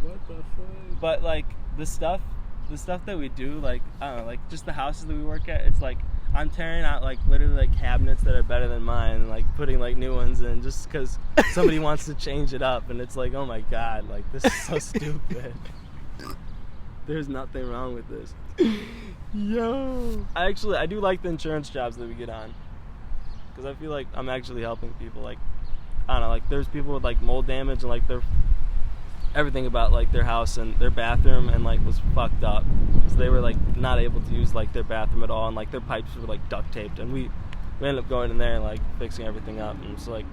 What the fuck? But, like, the stuff that we do, like, I don't know, like, just the houses that we work at, it's like, I'm tearing out, like, literally, like, cabinets that are better than mine, and, like, putting, like, new ones in just because somebody wants to change it up, and it's like, oh my god, like, this is so stupid. There's nothing wrong with this. Yo. I do like the insurance jobs that we get on. Because I feel like I'm actually helping people. Like, I don't know, like there's people with like mold damage and like everything about like their house and their bathroom and like was fucked up. So they were like not able to use like their bathroom at all, and like their pipes were like duct taped, and we ended up going in there and like fixing everything up. And it's like,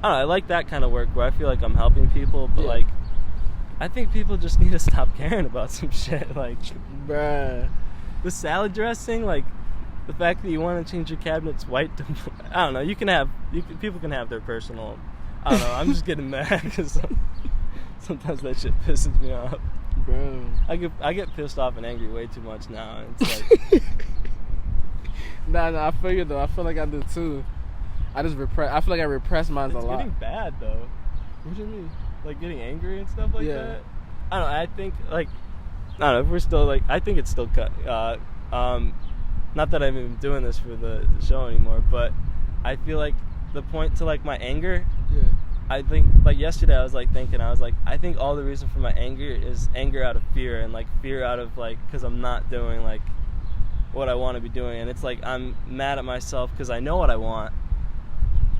I don't know, I like that kind of work where I feel like I'm helping people, but like I think people just need to stop caring about some shit. Like, bruh, the salad dressing, like the fact that you want to change your cabinets white to, I don't know, people can have their personal, I don't know, I'm just getting mad because sometimes that shit pisses me off. Bro, I get pissed off and angry way too much now. It's like nah, I feel you though. I feel like I do too. I feel like I repress mine a lot. It's getting bad though. What do you mean? Like getting angry and stuff like that? I don't know, I think like, I don't know, if we're still like, I think it's still cut. Not that I'm even doing this for the show anymore, but I feel like the point to like my anger, I think like yesterday I was like thinking, I think all the reason for my anger is anger out of fear, and like fear out of like, because I'm not doing like what I want to be doing, and it's like I'm mad at myself because I know what I want,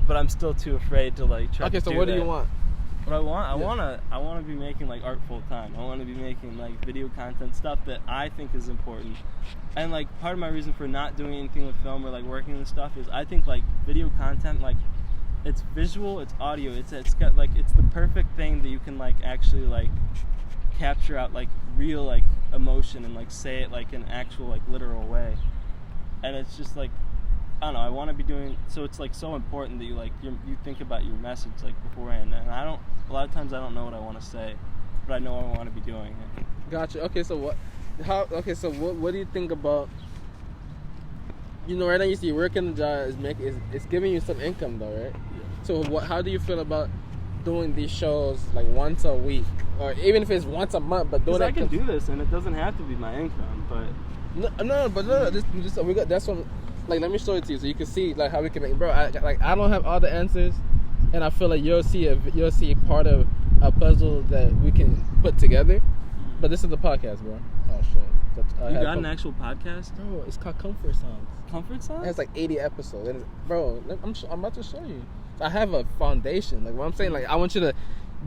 but I'm still too afraid to like try to do that. Okay, so what do you want? What I want, I want to be making like art full time. I want to be making like video content, stuff that I think is important. And like part of my reason for not doing anything with film or like working with stuff is I think like video content, like it's visual, it's audio, it's got like, it's the perfect thing that you can like actually like capture out like real like emotion and like say it like an actual like literal way. And it's just like, I don't know, I want to be doing, so it's like so important that you like you think about your message like beforehand, and a lot of times I don't know what I want to say, but I know I want to be doing it. Gotcha. Okay, so what do you think about, you know, right now you see you're working the job, it's giving you some income though, right? Yeah. So how do you feel about doing these shows like once a week, or even if it's once a month, but doing it. I can do this, and it doesn't have to be my income, but no. Just we got that's what. Like, let me show it to you so you can see like how we can make. Bro, I don't have all the answers, and I feel like you'll see part of a puzzle that we can put together. But this is the podcast, bro. Oh shit! You got an actual podcast? Bro, it's called Comfort Songs. Comfort Songs? It has like 80 episodes. And bro, I'm about to show you. I have a foundation. Like what I'm saying, like I want you to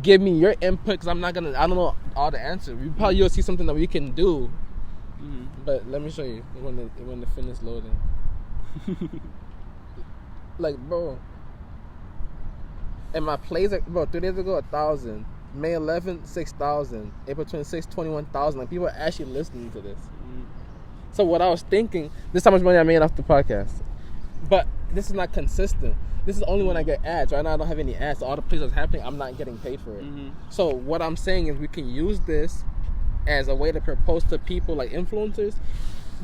give me your input because I don't know all the answers. You'll see something that we can do. Mm-hmm. But let me show you when the finish loading. Like, bro, and my plays, bro, 3 days ago 1,000, May 11th 6,000, April 26th 21,000. Like, people are actually listening to this. So what I was thinking, this is how much money I made off the podcast, but this is not consistent. This is only when I get ads. Right now I don't have any ads, so all the plays that's happening, I'm not getting paid for it. So what I'm saying is we can use this as a way to propose to people like influencers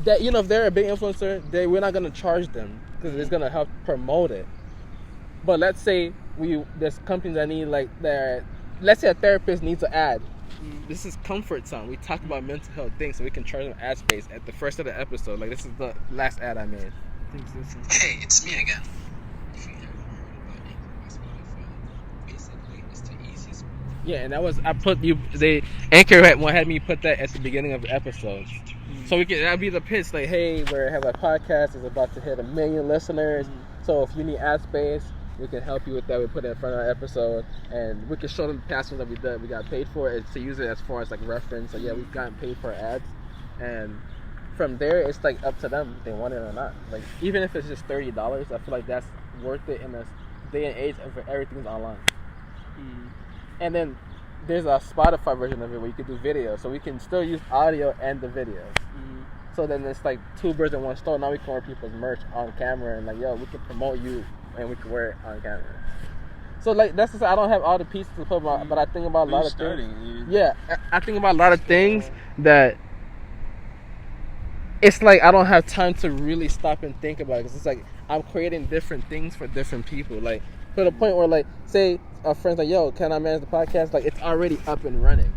that, you know, if they're a big influencer, we're not going to charge them because it's going to help promote it. But let's say there's companies that need let's say a therapist needs an ad. This is Comfort Song. We talk about mental health things, so we can charge them ad space at the first of the episode. Like, this is the last ad I made. Hey, it's me again. Yeah, and that was Anchor had me put that at the beginning of the episode. So that'd be the pitch, like, hey, we have a podcast, it's about to hit 1 million listeners. So if you need ad space, we can help you with that. We put it in front of our episode, and we can show them the past ones that we got paid for it to use it as far as like reference. So yeah, we've gotten paid for ads, and from there it's like up to them if they want it or not. Like, even if it's just $30, I feel like that's worth it in this day and age where everything's online. And then there's a Spotify version of it where you can do video, so we can still use audio and the video. So then it's like 2 birds in 1 stone. Now we can wear people's merch on camera, and like, yo, we can promote you and we can wear it on camera. So like, that's just, I don't have all the pieces to put about, but I think about a lot of things. Yeah, I think about a lot of things that it's like I don't have time to really stop and think about it, because it's like I'm creating different things for different people. Like, to the point where, like, say a friend's like, yo, can I manage the podcast? Like, it's already up and running.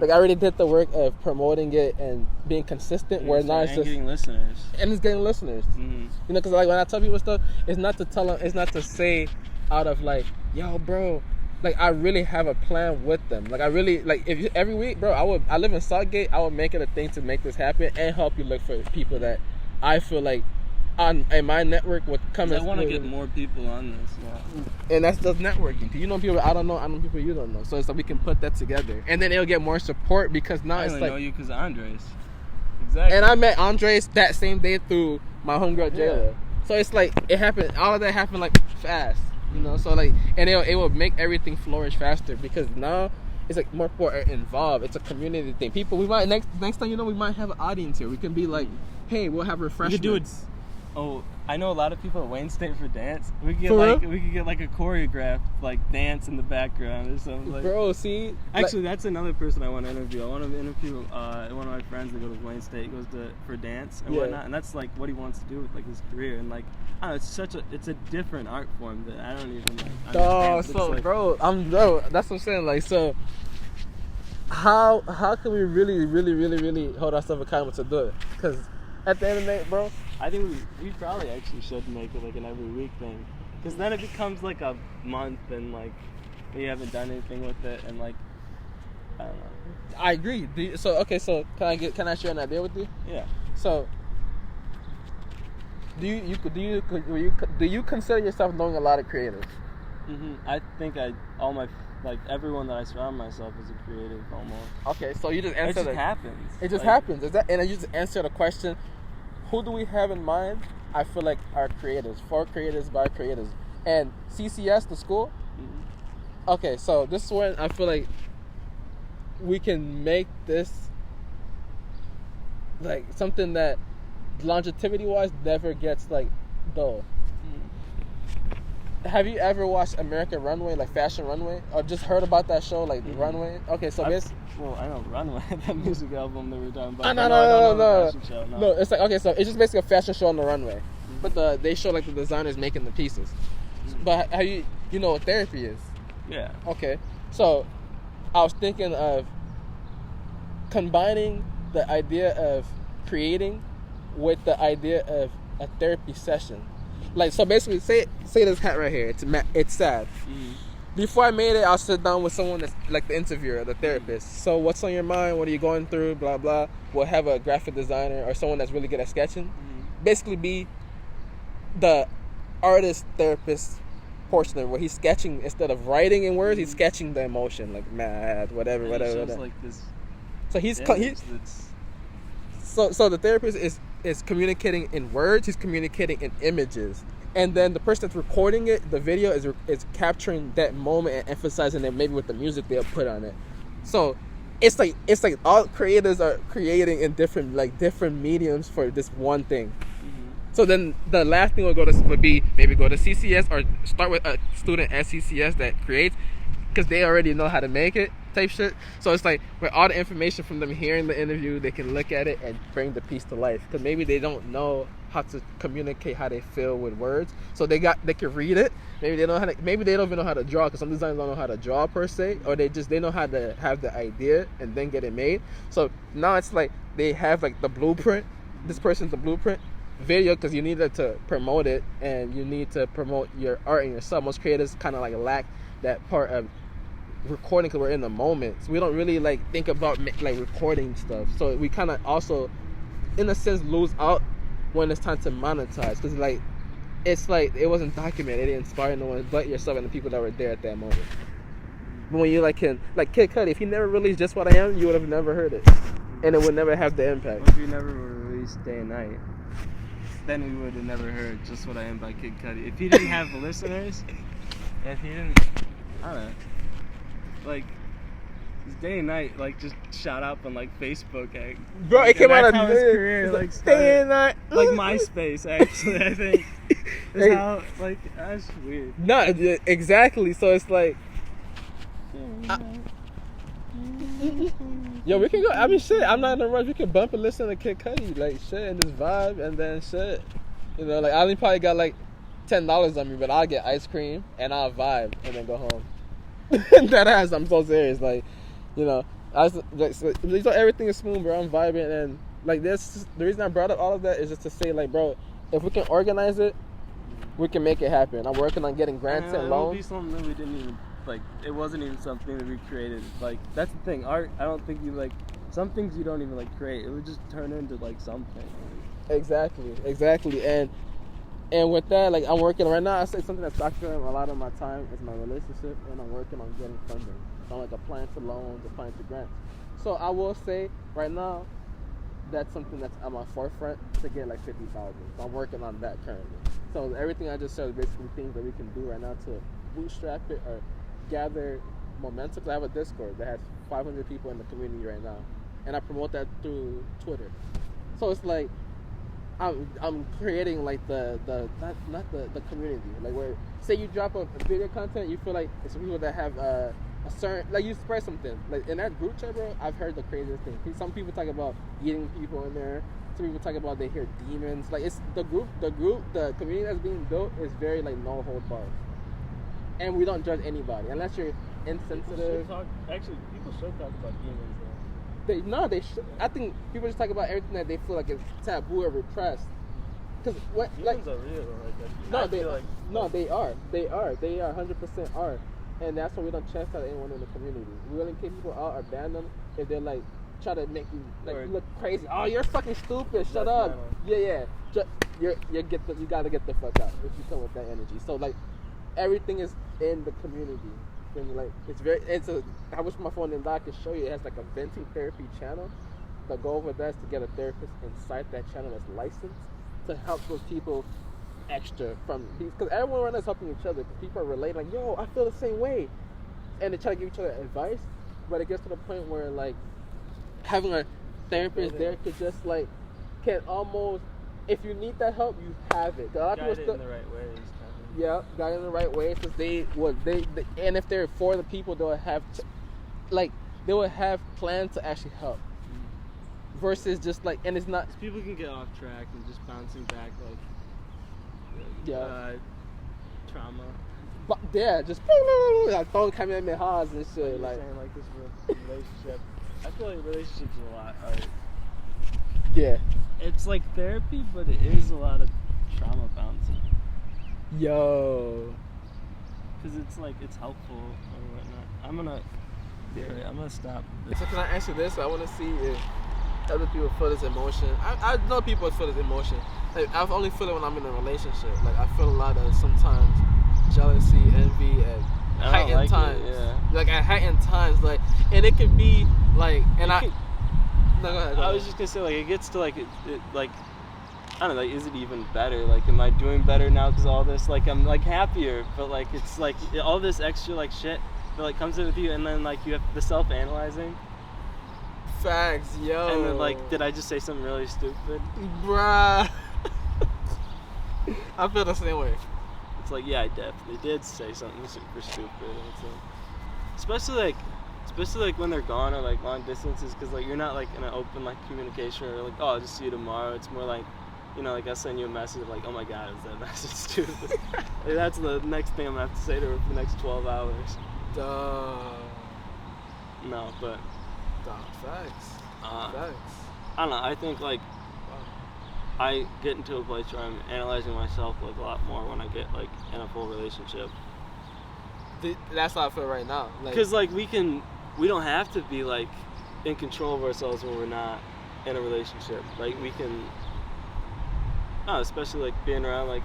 Like, I already did the work of promoting it and being consistent. Where now it's just getting listeners. And it's getting listeners. You know, because like when I tell people stuff, it's not to tell them. It's not to say out of like, yo, bro. Like, I really have a plan with them. Like, I really if every week, bro. I live in Southgate. I would make it a thing to make this happen and help you look for people that I feel like in my network would come. I want to get more people on this. Yeah. And that's just networking. You know people I don't know. I know people you don't know. So it's like we can put that together, and then it'll get more support, because now it's like I know you because Andres. Exactly. And I met Andres that same day through my homegirl Jayla. So it's like it happened. All of that happened like fast, you know. So like, and it will make everything flourish faster, because now it's like more people are involved. It's a community thing. People, we might next time, you know, we might have an audience here. We can be like, hey, we'll have refreshments. We could do it. Oh, I know a lot of people at Wayne State for dance. We could get like a choreographed like dance in the background or something. Like, bro, see, actually, that's another person I want to interview. I want to interview one of my friends that goes to Wayne State. He goes for dance and whatnot, and that's like what he wants to do with like his career. And like, I don't know, it's a different art form that I don't even like. Oh, so like, bro, that's what I'm saying. Like, so how can we really hold ourselves accountable to do it? Because at the end of the day, bro, I think we probably actually should make it like an every week thing, because then it becomes like a month and like we haven't done anything with it, and like I don't know. I agree. So can I share an idea with you? Yeah. So do you consider yourself knowing a lot of creatives? I think everyone that I surround myself is a creative almost. Okay, so you just answer. It just happens. It just happens. And you just answer the question. Who do we have in mind? I feel like our creators, for creators, by creators. And CCS, the school? Okay, so this is when I feel like we can make this like something that longevity-wise never gets like dull. Have you ever watched American Runway, like Fashion Runway? Or just heard about that show, like Runway? Okay, so well, I know Runway, that music album that we were talking about. No, it's like, okay, so it's just basically a fashion show on the runway. But they show like the designers making the pieces. But how you know what therapy is? Yeah. Okay, so I was thinking of combining the idea of creating with the idea of a therapy session. Like, so basically, say this hat right here. It's sad. Mm-hmm. Before I made it, I'll sit down with someone that's like the interviewer, the therapist. So what's on your mind? What are you going through? Blah, blah. We'll have a graphic designer or someone that's really good at sketching. Mm-hmm. Basically be the artist therapist portion of it, where he's sketching instead of writing in words, he's sketching the emotion, like mad, whatever. Like this. So so the therapist is communicating in words, he's communicating in images. And then the person that's recording it, the video is capturing that moment and emphasizing it maybe with the music they'll put on it. So it's like all creators are creating in different mediums for this one thing. So then the last thing would be maybe go to CCS or start with a student at CCS that creates, because they already know how to make it type shit. So it's like with all the information from them hearing the interview, they can look at it and bring the piece to life, because maybe they don't know how to communicate how they feel with words. So they can read it. Maybe they don't even know how to draw, because some designers don't know how to draw per se, or they know how to have the idea and then get it made. So now it's like they have like the blueprint. This person's the blueprint. Video, because you need to promote it and you need to promote your art and yourself. Most creators kind of like lack that part of recording, because we're in the moment, so we don't really like think about like recording stuff. So we kind of also in a sense lose out when it's time to monetize, because like it's like it wasn't documented, it didn't inspire no one but yourself and the people that were there at that moment. But when you like Kid Cudi, if he never released Just What I Am, you would have never heard it, and it would never have the impact. What if you never released Day and Night? Then we would have never heard Just What I Am by Kid Cudi. If he didn't have listeners, if he didn't, I don't know, like, his Day and Night, like, just shot up on, like, Facebook. Bro, it came out of his career, like, Day and Night. Like, MySpace, actually, I think. Is how, like, that's weird. No, exactly, so it's like, yo, we can go. I mean, shit, I'm not in a rush. We can bump and listen to Kid Cudi, like, shit, and just vibe, and then shit. You know, like, I only probably got, like, $10 on me, but I'll get ice cream, and I'll vibe, and then go home. That ass, I'm so serious. Like, you know, so everything is smooth, bro. I'm vibing, and, like, this, the reason I brought up all of that is just to say, like, bro, if we can organize it, we can make it happen. I'm working on getting grants and loans. It would be something that we didn't even, like, it wasn't even something that we created. Like, that's the thing. Art, I don't think you, like, some things you don't even, like, create. It would just turn into, like, something. Exactly. And with that, like, I'm working right now. I say something that's occupying a lot of my time is my relationship, and I'm working on getting funding. So I'm like applying to loans, applying to grants. So I will say right now, that's something that's on my forefront to get like 50,000. So I'm working on that currently. So everything I just said is basically things that we can do right now to bootstrap it or gather momentum. Cause I have a Discord that has 500 people in the community right now, and I promote that through Twitter. So it's like I'm creating like the community, like where say you drop a video content, you feel like it's people that have a certain, like, you spread something like in that group chat, bro. I've heard the craziest thing. Some people talk about eating people in there. Some people talk about they hear demons. Like, it's the community that's being built is very like no hold bars, and we don't judge anybody unless you're insensitive. People should talk about demons. They should. I think people just talk about everything that they feel like is taboo or repressed. Because what, like, demons are real, like that. They are 100% are, and that's why we don't chastise anyone in the community. We only kick people out or ban them if they're like try to make you like look crazy. Oh, you're fucking stupid. Shut up. Yeah. You gotta get the fuck out if you come with that energy. So like everything is in the community. Like I wish my phone and I could show you. It has like a venting therapy channel. The goal with that is to get a therapist inside that channel that's licensed to help those people extra from these, because everyone right now is helping each other. Because people are relating, like, yo, I feel the same way, and they try to give each other advice. But it gets to the point where like having a therapist there could just like can almost, if you need that help, you have it. A lot of people still, in the right ways. Yeah, got in the right way, because they and if they're for the people, they will have plans to actually help, versus just like, and it's not. People can get off track and just bouncing back like trauma. Yeah, just like throwing kamehamehas and shit. You're Like, saying like this relationship. I feel like relationships are a lot. yeah. It's like therapy, but it is a lot of trauma bouncing. Yo. Because it's like it's helpful or whatnot. I'm gonna stop. So can I answer this? I want to see if other people feel this emotion. I know people feel this emotion. Like, I've only feel it when I'm in a relationship. Like, I feel a lot of sometimes jealousy, envy at heightened times. Like at heightened times, like, and it could be like, and no, go ahead. I was just gonna say, like, it gets to like it like, I don't know, like, is it even better? Like, am I doing better now because all this? Like, I'm like happier, but like it's like all this extra like shit that like comes in with you, and then like you have the self-analyzing. Facts, yo. And then like, did I just say something really stupid? Bruh. I feel the same way. It's like, yeah, I definitely did say something super stupid. And it's like, especially like when they're gone or like long distances, because like you're not like in an open like communication or like, oh, I'll just see you tomorrow. It's more like, you know, like I'll send you a message of like, oh my god, is that message stupid? Like, that's the next thing I'm gonna have to say to her for the next 12 hours. Duh. No, but Facts. Facts. I don't know. I think like I get into a place where I'm analyzing myself like a lot more when I get like in a full relationship. That's how I feel right now. Because like we don't have to be like in control of ourselves when we're not in a relationship. Like we can, especially like being around like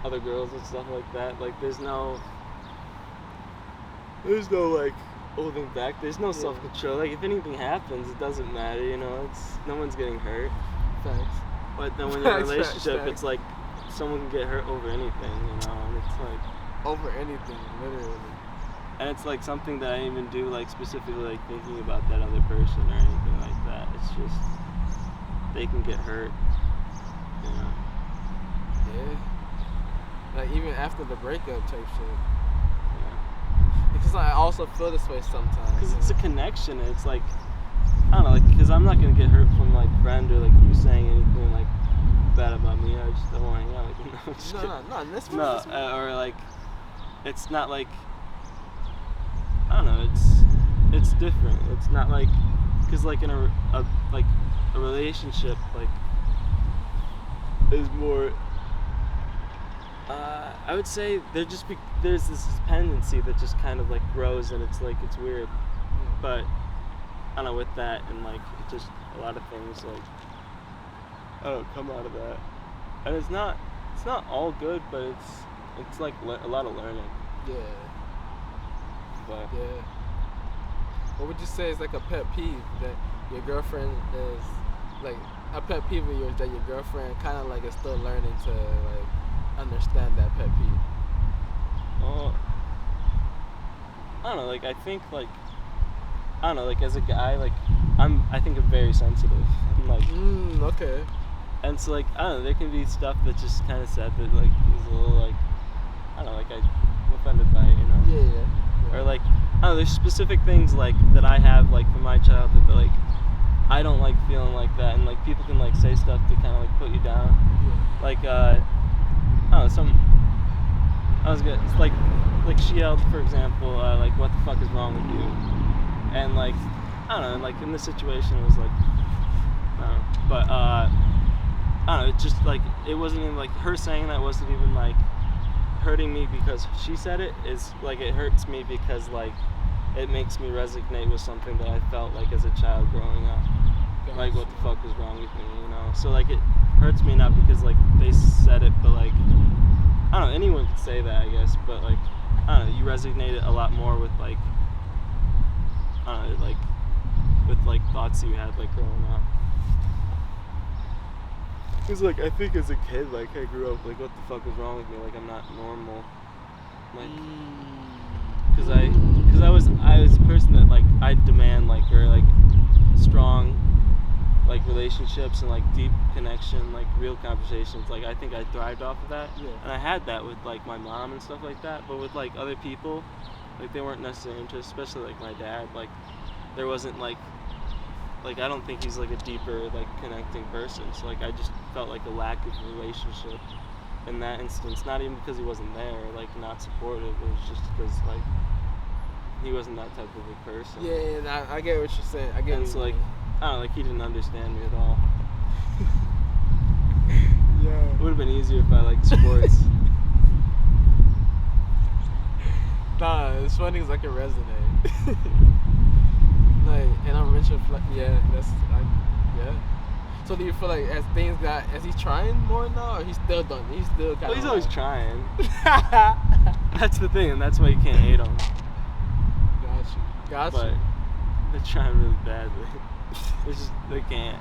other girls and stuff like that. Like there's no like holding back. There's no self-control. Like if anything happens, it doesn't matter. You know, it's no one's getting hurt. Facts. But then when you're in a relationship, it's like someone can get hurt over anything. You know, and it's like over anything, literally. And it's like something that I didn't even do like specifically like thinking about that other person or anything like that. It's just they can get hurt. You know. Yeah. Like even after the breakup type shit. Yeah. Because I also feel this way sometimes. Because it's a connection. It's like, I don't know, like, because I'm not gonna get hurt from like friend or like you saying anything like bad about me. I just don't want to hang out with you. No, just no. Or like, it's not like, I don't know. It's different. It's not like, because like in a relationship like is more. I would say there's this dependency that just kind of like grows, and it's like it's weird, but I don't know, with that and like just a lot of things like come out of that, and it's not all good, but it's like a lot of learning. Yeah. But yeah. What would you say is like a pet peeve that your girlfriend is like a pet peeve of yours that your girlfriend kind of like is still learning to like understand that pet peeve? I don't know, like I think like I don't know, like as a guy, like I think I'm very sensitive. I'm like okay. And so like I don't know, there can be stuff that just kind of said that like is a little like I don't know, like I'm offended by it, you know. Yeah. Or like I don't know, there's specific things like that I have like from my childhood that like I don't like feeling like that, and like people can like say stuff to kind of like put you down. Yeah. Like I don't know, I was good. It's like she yelled, for example, like what the fuck is wrong with you? And like I don't know, like in this situation it was like I don't know, but I don't know, it just like it wasn't even like her saying that wasn't even like hurting me because she said it. Is like it hurts me because like it makes me resonate with something that I felt like as a child growing up. Like what the fuck was wrong with me, you know? So like it hurts me not because like they said it, but like I don't know, anyone could say that, I guess, but like I don't know, you resonated a lot more with like I don't know, like with like thoughts you had like growing up. Cause like I think as a kid, like I grew up like what the fuck was wrong with me? Like I'm not normal. Like, cause I was a person that like I demand like very like strong like relationships and like deep connection, like real conversations. Like I think I thrived off of that, and I had that with like my mom and stuff like that. But with like other people, like they weren't necessarily interested, especially like my dad. Like there wasn't like I don't think he's like a deeper like connecting person. So like I just felt like a lack of relationship in that instance, not even because he wasn't there, like not supportive. It was just because like he wasn't that type of a person. Yeah, I get what you're saying. I get. And what so you like, mean. I don't know, like he didn't understand me at all. Yeah. It would have been easier if I liked sports. Nah, it's funny because I can resonate. Like, and I'm rich of like, yeah, yeah. So do you feel like as he's trying more now, or he's still done? He's still kind of. Well, he's always trying. That's the thing, and that's why you can't hate on him. Got But you. they're trying really badly. It's just, they can't.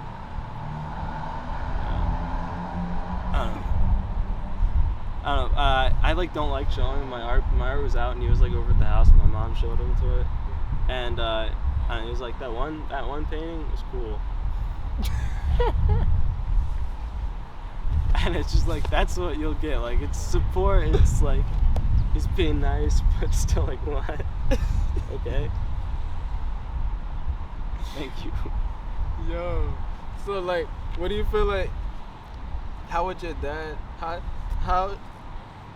I don't know. I like don't like showing him my art. My art was out, and he was like over at the house. My mom showed him to it, and I don't know, he was like, that one painting was cool. And it's just like, that's what you'll get. Like, it's support. It's like he's being nice, but still like, what? Okay. Thank you. Yo, so like, what do you feel like? How would your dad? How?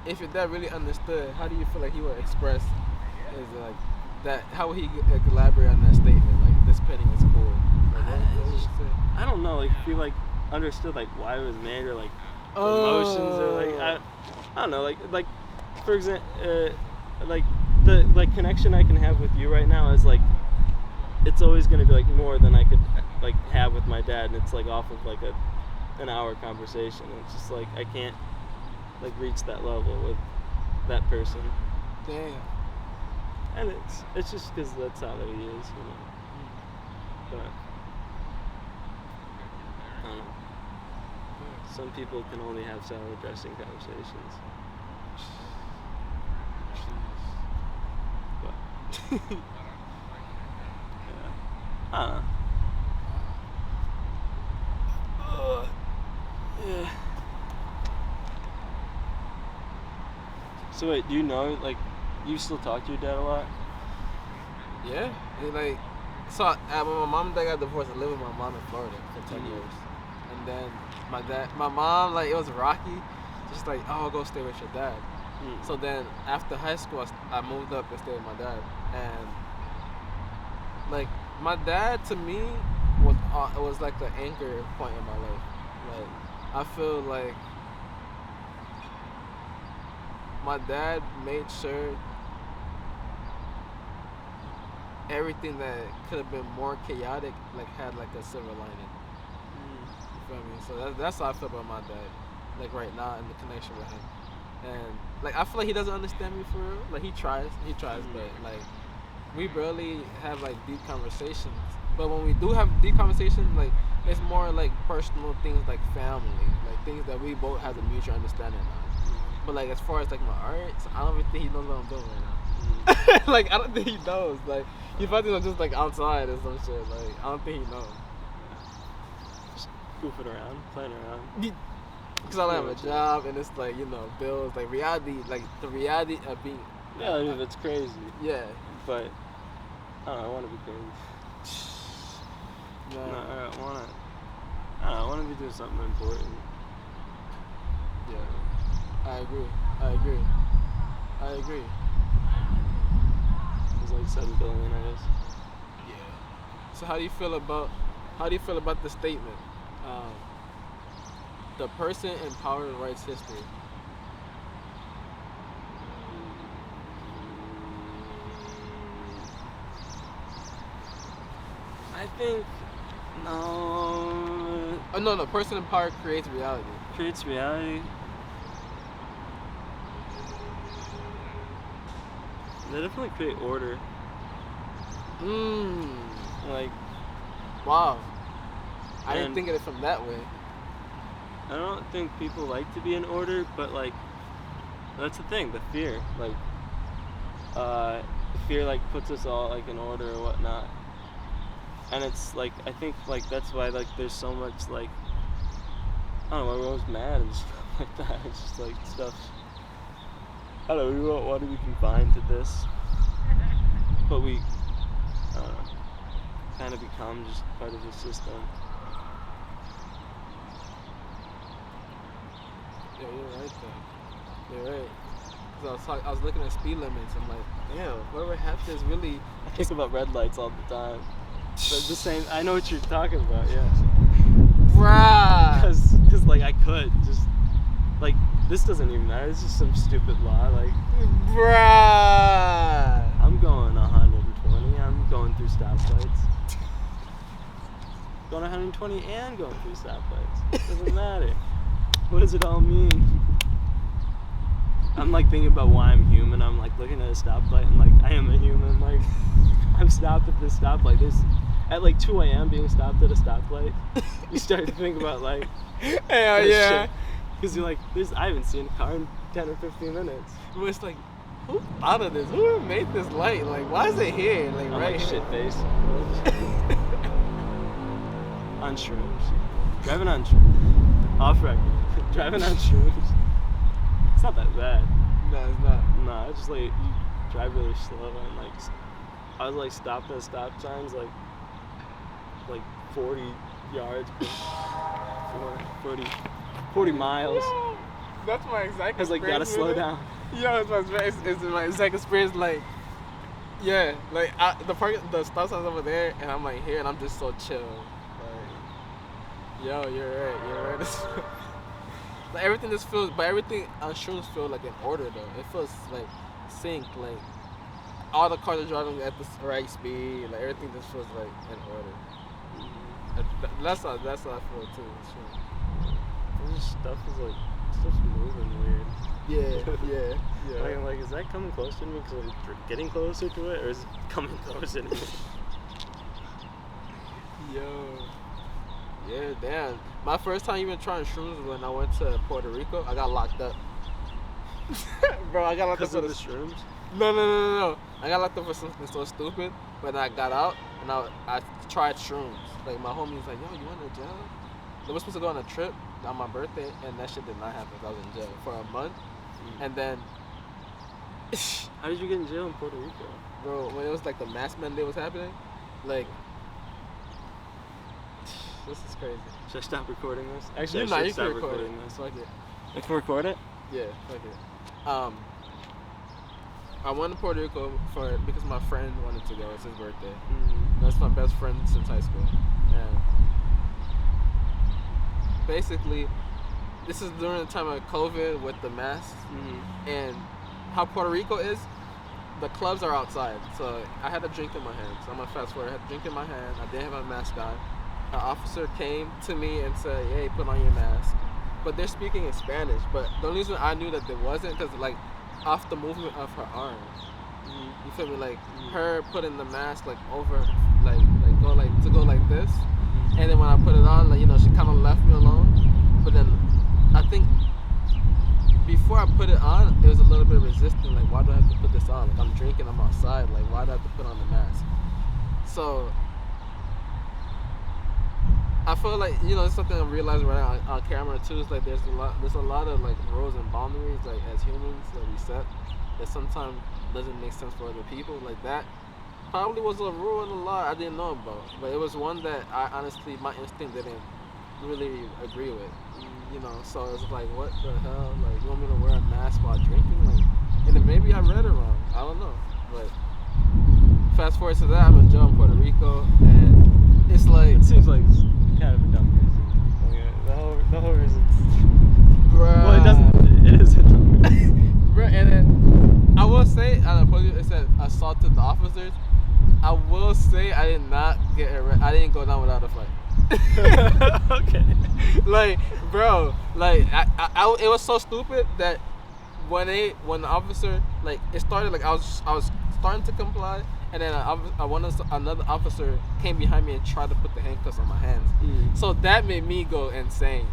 If your dad really understood, how do you feel like he would express? Is like that? How would he elaborate on that statement? Like, this painting is cool. Like, what would you say? I don't know. Like, if he like understood like why it was made, or like emotions, or like I don't know. Like for example, like the like connection I can have with you right now is like, it's always gonna be like more than I could like have with my dad, and it's like off of like an hour conversation. And it's just like I can't like reach that level with that person. Damn. And it's just because that's how he is, you know. But I don't know. Some people can only have salad dressing conversations. But yeah, I don't know. Yeah. So wait, do you know, like, you still talk to your dad a lot? Yeah. And like, so when my mom and dad got divorced, I lived with my mom in Florida for 10 years. And then my mom, like, it was rocky. Just like, oh, go stay with your dad. So then after high school, I moved up and stayed with my dad. And like, my dad to me was like the anchor point in my life. Like, I feel like my dad made sure everything that could have been more chaotic like had like a silver lining. You feel me? So that's how I feel about my dad, like right now, and the connection with him. And like, I feel like he doesn't understand me for real. Like, he tries, but like, we barely have like deep conversations. But when we do have deep conversations, like, it's more like personal things, like family, like things that we both have the mutual understanding on. But like, as far as like my art, I don't even think he knows what I'm doing right now. Like, I don't think he knows. Like, he probably knows just like outside or some shit. Like, I don't think he knows. Just goofing around, playing around. Because I don't have a job, and it's like, you know, bills, like reality, like the reality of being. Yeah, I mean, it's crazy. Yeah. But I don't know, I want to be crazy. No. I want to be doing something important. Yeah. I agree. It's like 7 billion, I guess. Yeah. So how do you feel about the statement? The person in power writes history. I think no. Oh no, the person in power creates reality. Creates reality. They definitely create order. Like, wow. I didn't think of it from that way. I don't think people like to be in order, but like, that's the thing, the fear. Like, the fear like puts us all like in order or whatnot. And it's like, I think like that's why like there's so much like, I don't know, we're always mad and stuff like that. It's just like stuff, I don't know, we don't want to be confined to this. But we, I don't know, kind of become just part of the system. Yeah, you're right though. You're right. Cause I was looking at speed limits. I'm like, damn, whoever has this really. I think about red lights all the time. But the same. I know what you're talking about. Yeah. Bruh. Cause like I could just like this doesn't even matter. It's just some stupid law. Like, bruh. I'm going 120. I'm going through stoplights. Going 120 and going through stoplights. Doesn't matter. What does it all mean? I'm like thinking about why I'm human. I'm like looking at a stoplight and like I am a human. Like I'm stopped at this stoplight. There's at like 2 a.m. being stopped at a stoplight. You start to think about like hell yeah. Because you're like, I haven't seen a car in 10 or 15 minutes. But it's like, who thought of this? Who made this light? Like, why is it here? Like, I'm right like here. shit face. On shrooms. Driving on shrooms. Off record. Driving on shrooms. It's not that bad. No, it's not. No, it's just like you drive really slow and like I was like stopped at stop signs like 40 yards per 40 miles. Yo, that's my exact experience. I was like, gotta slow down. Yo, it's my exact experience. Like, yeah, like the stop sign's over there, and I'm like here, and I'm just so chill. Like, yo, you're right. Like everything just feels, but everything on shrooms feel like in order though. It feels like synced. Like all the cars are driving at the right speed. Like everything just feels like in order. That's how I feel too. Stuff's moving weird. Yeah. Like, is that coming closer to me because I'm getting closer to it, or is it coming closer to me? Yo. Yeah, damn. My first time even trying shrooms was when I went to Puerto Rico. I got locked up. Bro, I got locked up Because for of the shrooms? No. I got locked up for something so stupid. But then I got out and I tried shrooms. Like my homie was like, yo, you went to jail? They were supposed to go on a trip on my birthday, and that shit did not happen. I was in jail for a month. And then how did you get in jail in Puerto Rico? Bro, when it was like the mask mandate was happening, like this is crazy. Should I stop recording this? Actually, you I should can stop record recording it. this. Fuck it. I can record it? Yeah, fuck it. I went to Puerto Rico because my friend wanted to go. It's his birthday. Mm-hmm. That's my best friend since high school. And basically, this is during the time of COVID with the masks. Mm-hmm. And how Puerto Rico is, the clubs are outside. So I had a drink in my hand. So I'm gonna fast forward. I had a drink in my hand. I didn't have my mask on. An officer came to me and said, hey, put on your mask. But they're speaking in Spanish. But the only reason I knew that there wasn't, because like off the movement of her arms. Mm-hmm. You feel me? Like her putting the mask like over, like go like this. Mm-hmm. And then when I put it on, like, you know, she kind of left me alone. But then I think before I put it on, it was a little bit resistant. Like, why do I have to put this on? Like, I'm drinking, I'm outside. Like, why do I have to put on the mask? So I feel like, you know, it's something I'm realizing right now on camera too. It's like there's a lot of like rules and boundaries like as humans that we set that sometimes doesn't make sense for other people. Like that probably was a rule and a law I didn't know about, but it was one that I honestly, my instinct didn't really agree with. You know, so it's like, what the hell? Like, you want me to wear a mask while drinking? Like, and then maybe I read it wrong. I don't know. But fast forward to that, I'm in jail in Puerto Rico, and it's like, it seems like kind of a dumb reason. The whole reason. Bruh. Well, it doesn't. It is a dumb reason. Bruh, and then I will say, it said assaulted the officers. I will say I did not get arrested. I didn't go down without a fight. Okay. Like, bro, like I it was so stupid that when the officer, like, it started, like I was starting to comply, and then another officer came behind me and tried to put the handcuffs on my hands. So that made me go insane.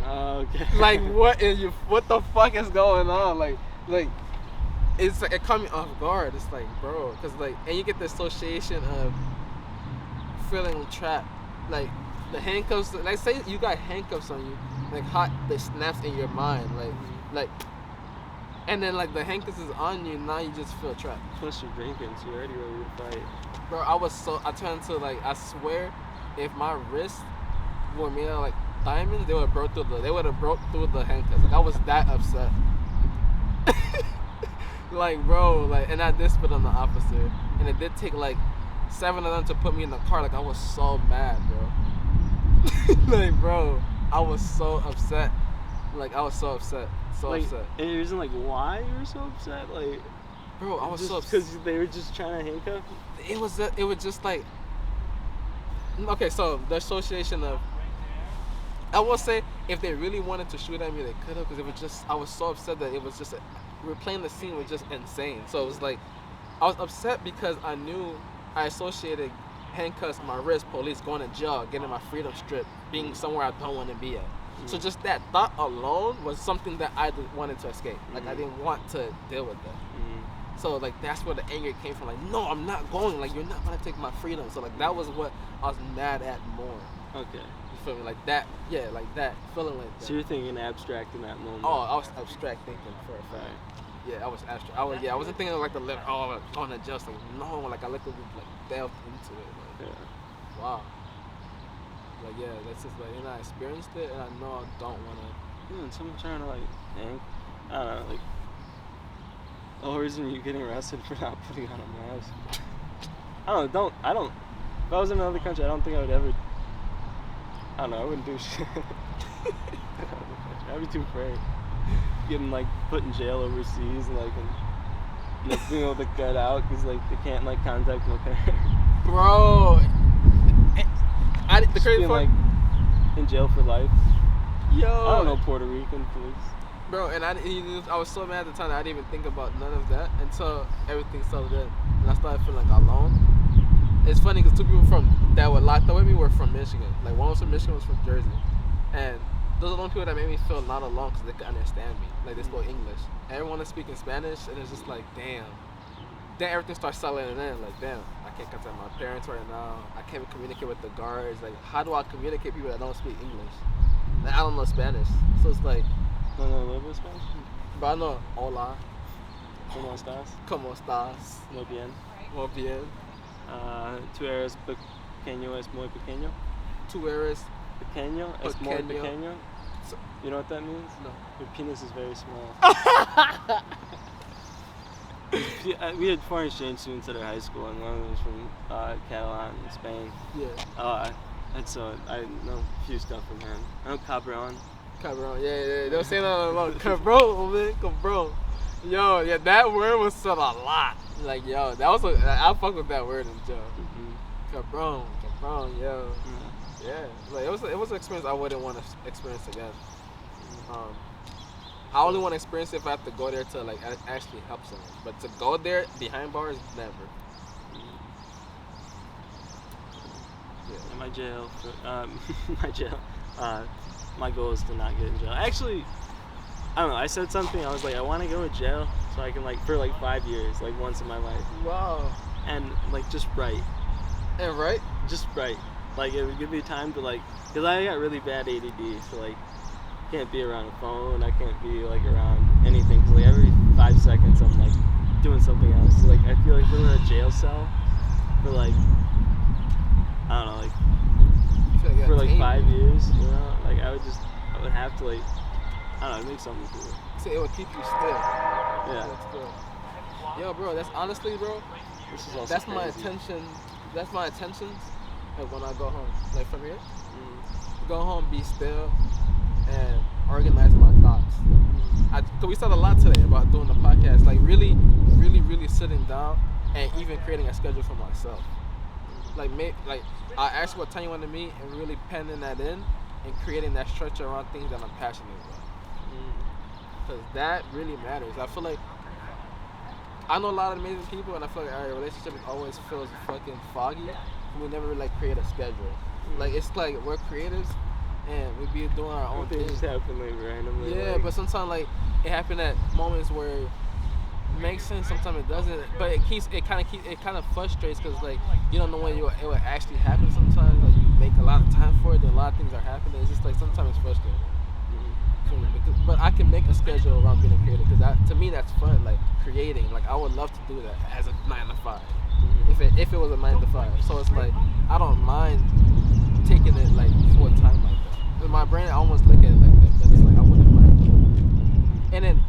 Okay. Like, what the fuck is going on? Like it's like, it caught me off guard. It's like, bro, because like, and you get the association of feeling trapped. Like the handcuffs, like say you got handcuffs on you, like hot, they snaps in your mind, like, and then like the handcuffs is on you, now you just feel trapped. Plus you're drinking, so you're already ready to fight. Bro, I turned to, like, I swear, if my wrist were made out of like diamonds, they would have broke through the handcuffs. Like I was that upset. Like bro, like, and I did spit on the officer, and it did take like 7 of them to put me in the car. Like I was so mad, bro. Like bro, I was so upset. Like I was so upset, upset. Any reason like why you were so upset? Like, bro, I was just so upset because they were just trying to handcuff you. It was just like, okay, so the association of, I will say, if they really wanted to shoot at me, they could have, because it was just, I was so upset that it was just, replaying the scene was just insane. So it was like, I was upset because I knew I associated handcuffs, my wrist, police, going to jail, getting my freedom stripped, being somewhere I don't want to be at. So just that thought alone was something that I wanted to escape. Like I didn't want to deal with that. So like that's where the anger came from. Like no, I'm not going. Like you're not gonna take my freedom. So like that was what I was mad at more. Okay. You feel me? Like that. Yeah, like that. Feeling like that. So you're thinking abstract in that moment. Oh, I was abstract thinking for a fact. Yeah, I was abstract. I wasn't thinking of like the going to just like no. Like I literally like delved into it. Like, wow. Like yeah, that's just like, and I experienced it, and I know I don't want to. Someone trying to like, I don't know, like, the whole reason you getting arrested for not putting on a mask. I don't. If I was in another country, I don't think I would ever. I don't know. I wouldn't do shit. I'd be too afraid. Getting like put in jail overseas and like being able to get out because like they can't like contact my parents. Bro. The crazy part, like in jail for life. Yo, I don't know Puerto Rican police. Bro, and I was so mad at the time that I didn't even think about none of that until everything settled in, and I started feeling like alone. It's funny because 2 people that were locked up with me were from Michigan. Like one was from Michigan, one was from Jersey, and those are the only people that made me feel not alone because they could understand me. Like they spoke English. Everyone is speaking Spanish, and it's just like damn. Then everything starts settling in. Like damn. I can't contact my parents right now. I can't communicate with the guards. Like, how do I communicate with people that don't speak English? Like, I don't know Spanish. So it's like... You know a little bit of Spanish? But I know hola. ¿Cómo estás? ¿Cómo estás? Muy bien. Muy bien. Tu eres pequeño es muy pequeño? Tu eres... Pequeño es muy pequeño? So, you know what that means? No. Your penis is very small. We had foreign exchange students at our high school, and one of them was from Catalan, Spain. Yeah. And so I know a few stuff from him. I know Cabron. Cabron, yeah. They were saying that a lot. Cabron, man, cabron. Yo, yeah, that word was said a lot. Like, yo, I fuck with that word in jail. Cabron, yo. Yeah, like it was an experience I wouldn't want to experience again. I only want to experience it if I have to go there to like actually help someone. But to go there behind bars, never. Yeah. My goal is to not get in jail. Actually, I don't know. I said something. I was like, I want to go to jail so I can like for like 5 years, like once in my life. Wow. And like just write. And write? Just write. Like it would give me time to like, cause I got really bad ADD, so like. Can't be around a phone. I can't be like around anything. Cause like every 5 seconds I'm like doing something else. So, like I feel like being in a jail cell for like I don't know, like for like 5 years. You know, like I would have to like I don't know, make something cool. So it would keep you still. Yeah. Yo, bro, that's honestly, bro. This is also that's crazy. my attention. That's my intentions. Like when I go home, like from here, go home, be still. And organize my thoughts. Cause we said a lot today about doing the podcast, like really sitting down and even creating a schedule for myself. Like I asked what time you want to meet and really penning that in and creating that structure around things that I'm passionate about. Cause that really matters. I feel like I know a lot of amazing people, and I feel like our relationship always feels fucking foggy. We never really like create a schedule. Like it's like we're creatives. And we be doing our own things. Things happen like randomly. Yeah, but sometimes like it happen at moments where it makes sense. Sometimes it doesn't. But it kind of frustrates because like you don't know when it will actually happen. Sometimes like you make a lot of time for it, and a lot of things are happening. It's just like sometimes it's frustrating. But I can make a schedule around being a creator because to me that's fun. Like creating. Like I would love to do that as a 9 to 5. If it was a 9 to 5. So it's like I don't mind taking it like full time like that. My brain, I almost look at it like that. But it's like I wouldn't mind. And then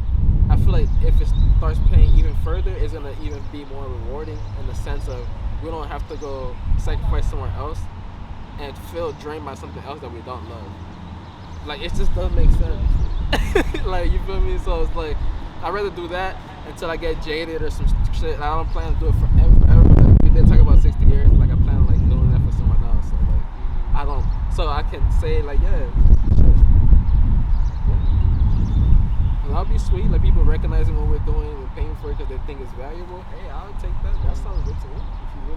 I feel like if it starts paying even further, it's gonna even be more rewarding in the sense of we don't have to go sacrifice somewhere else and feel drained by something else that we don't love. Like it just doesn't make sense. Like you feel me? So it's like I'd rather do that until I get jaded or some shit. I don't plan to do it forever. Like, we did talk about 60 years. Like I plan on like doing that for someone else. So like I don't. So I can say like yeah. I'll be sweet, like people recognizing what we're doing and paying for it because they think it's valuable. Hey, I'll take that. That sounds good to me.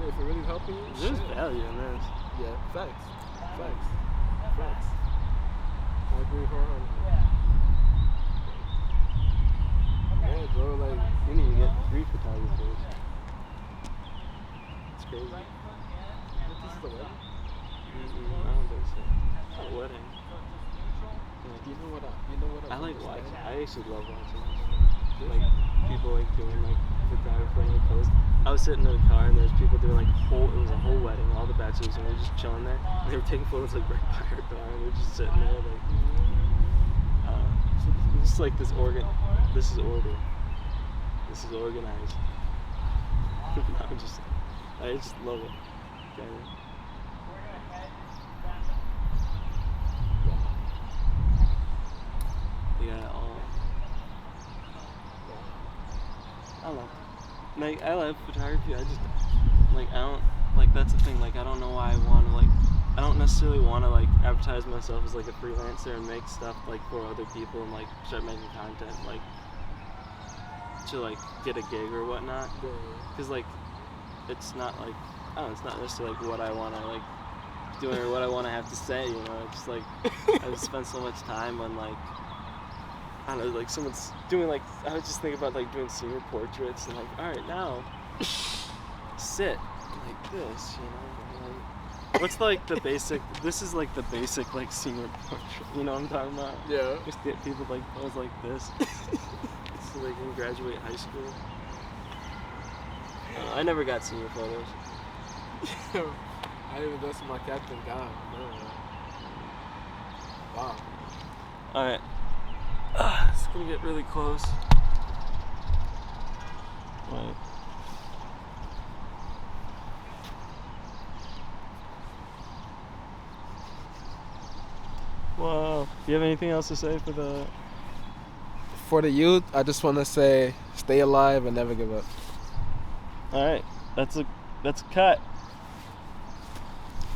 If it really helping you, there's value in this. Yeah, facts. I agree wholeheartedly. Yeah, bro, like We need to get 3 photographers. It's crazy. this is the wedding. I don't think so. It's a wedding. You know what I like watching. I actually love watching. Like people like doing like photographer and like post. I was sitting in the car and there was people doing like it was a whole wedding, all the bachelors, and we were just chilling there. And they were taking photos like right by our car, and we were just sitting there like, just like this is order. This is organized. I just love it. Okay. Yeah, I don't know. Like, I love photography. I just, like, I don't, like, that's the thing. Like, I don't know why I want to, like, I don't necessarily want to, like, advertise myself as, like, a freelancer and make stuff, like, for other people and, like, start making content, like, to, like, get a gig or whatnot. Because, like, it's not, like, I don't know, it's not necessarily, like, what I want to, like, doing or what I want to have to say, you know? It's just, like, I just spend so much time on, like, I don't know, like someone's doing like, I was just thinking about like doing senior portraits and like, alright, now, sit like this, you know, like, what's like the basic, this is like the basic like senior portrait, you know what I'm talking about? Yeah. Just get people like pose like this, so they can graduate high school. I never got senior photos. I didn't even go to my captain gown. No. Wow. Alright. It's gonna get really close. Wait. Well, do you have anything else to say for the... For the youth, I just want to say, stay alive and never give up. Alright, that's a cut.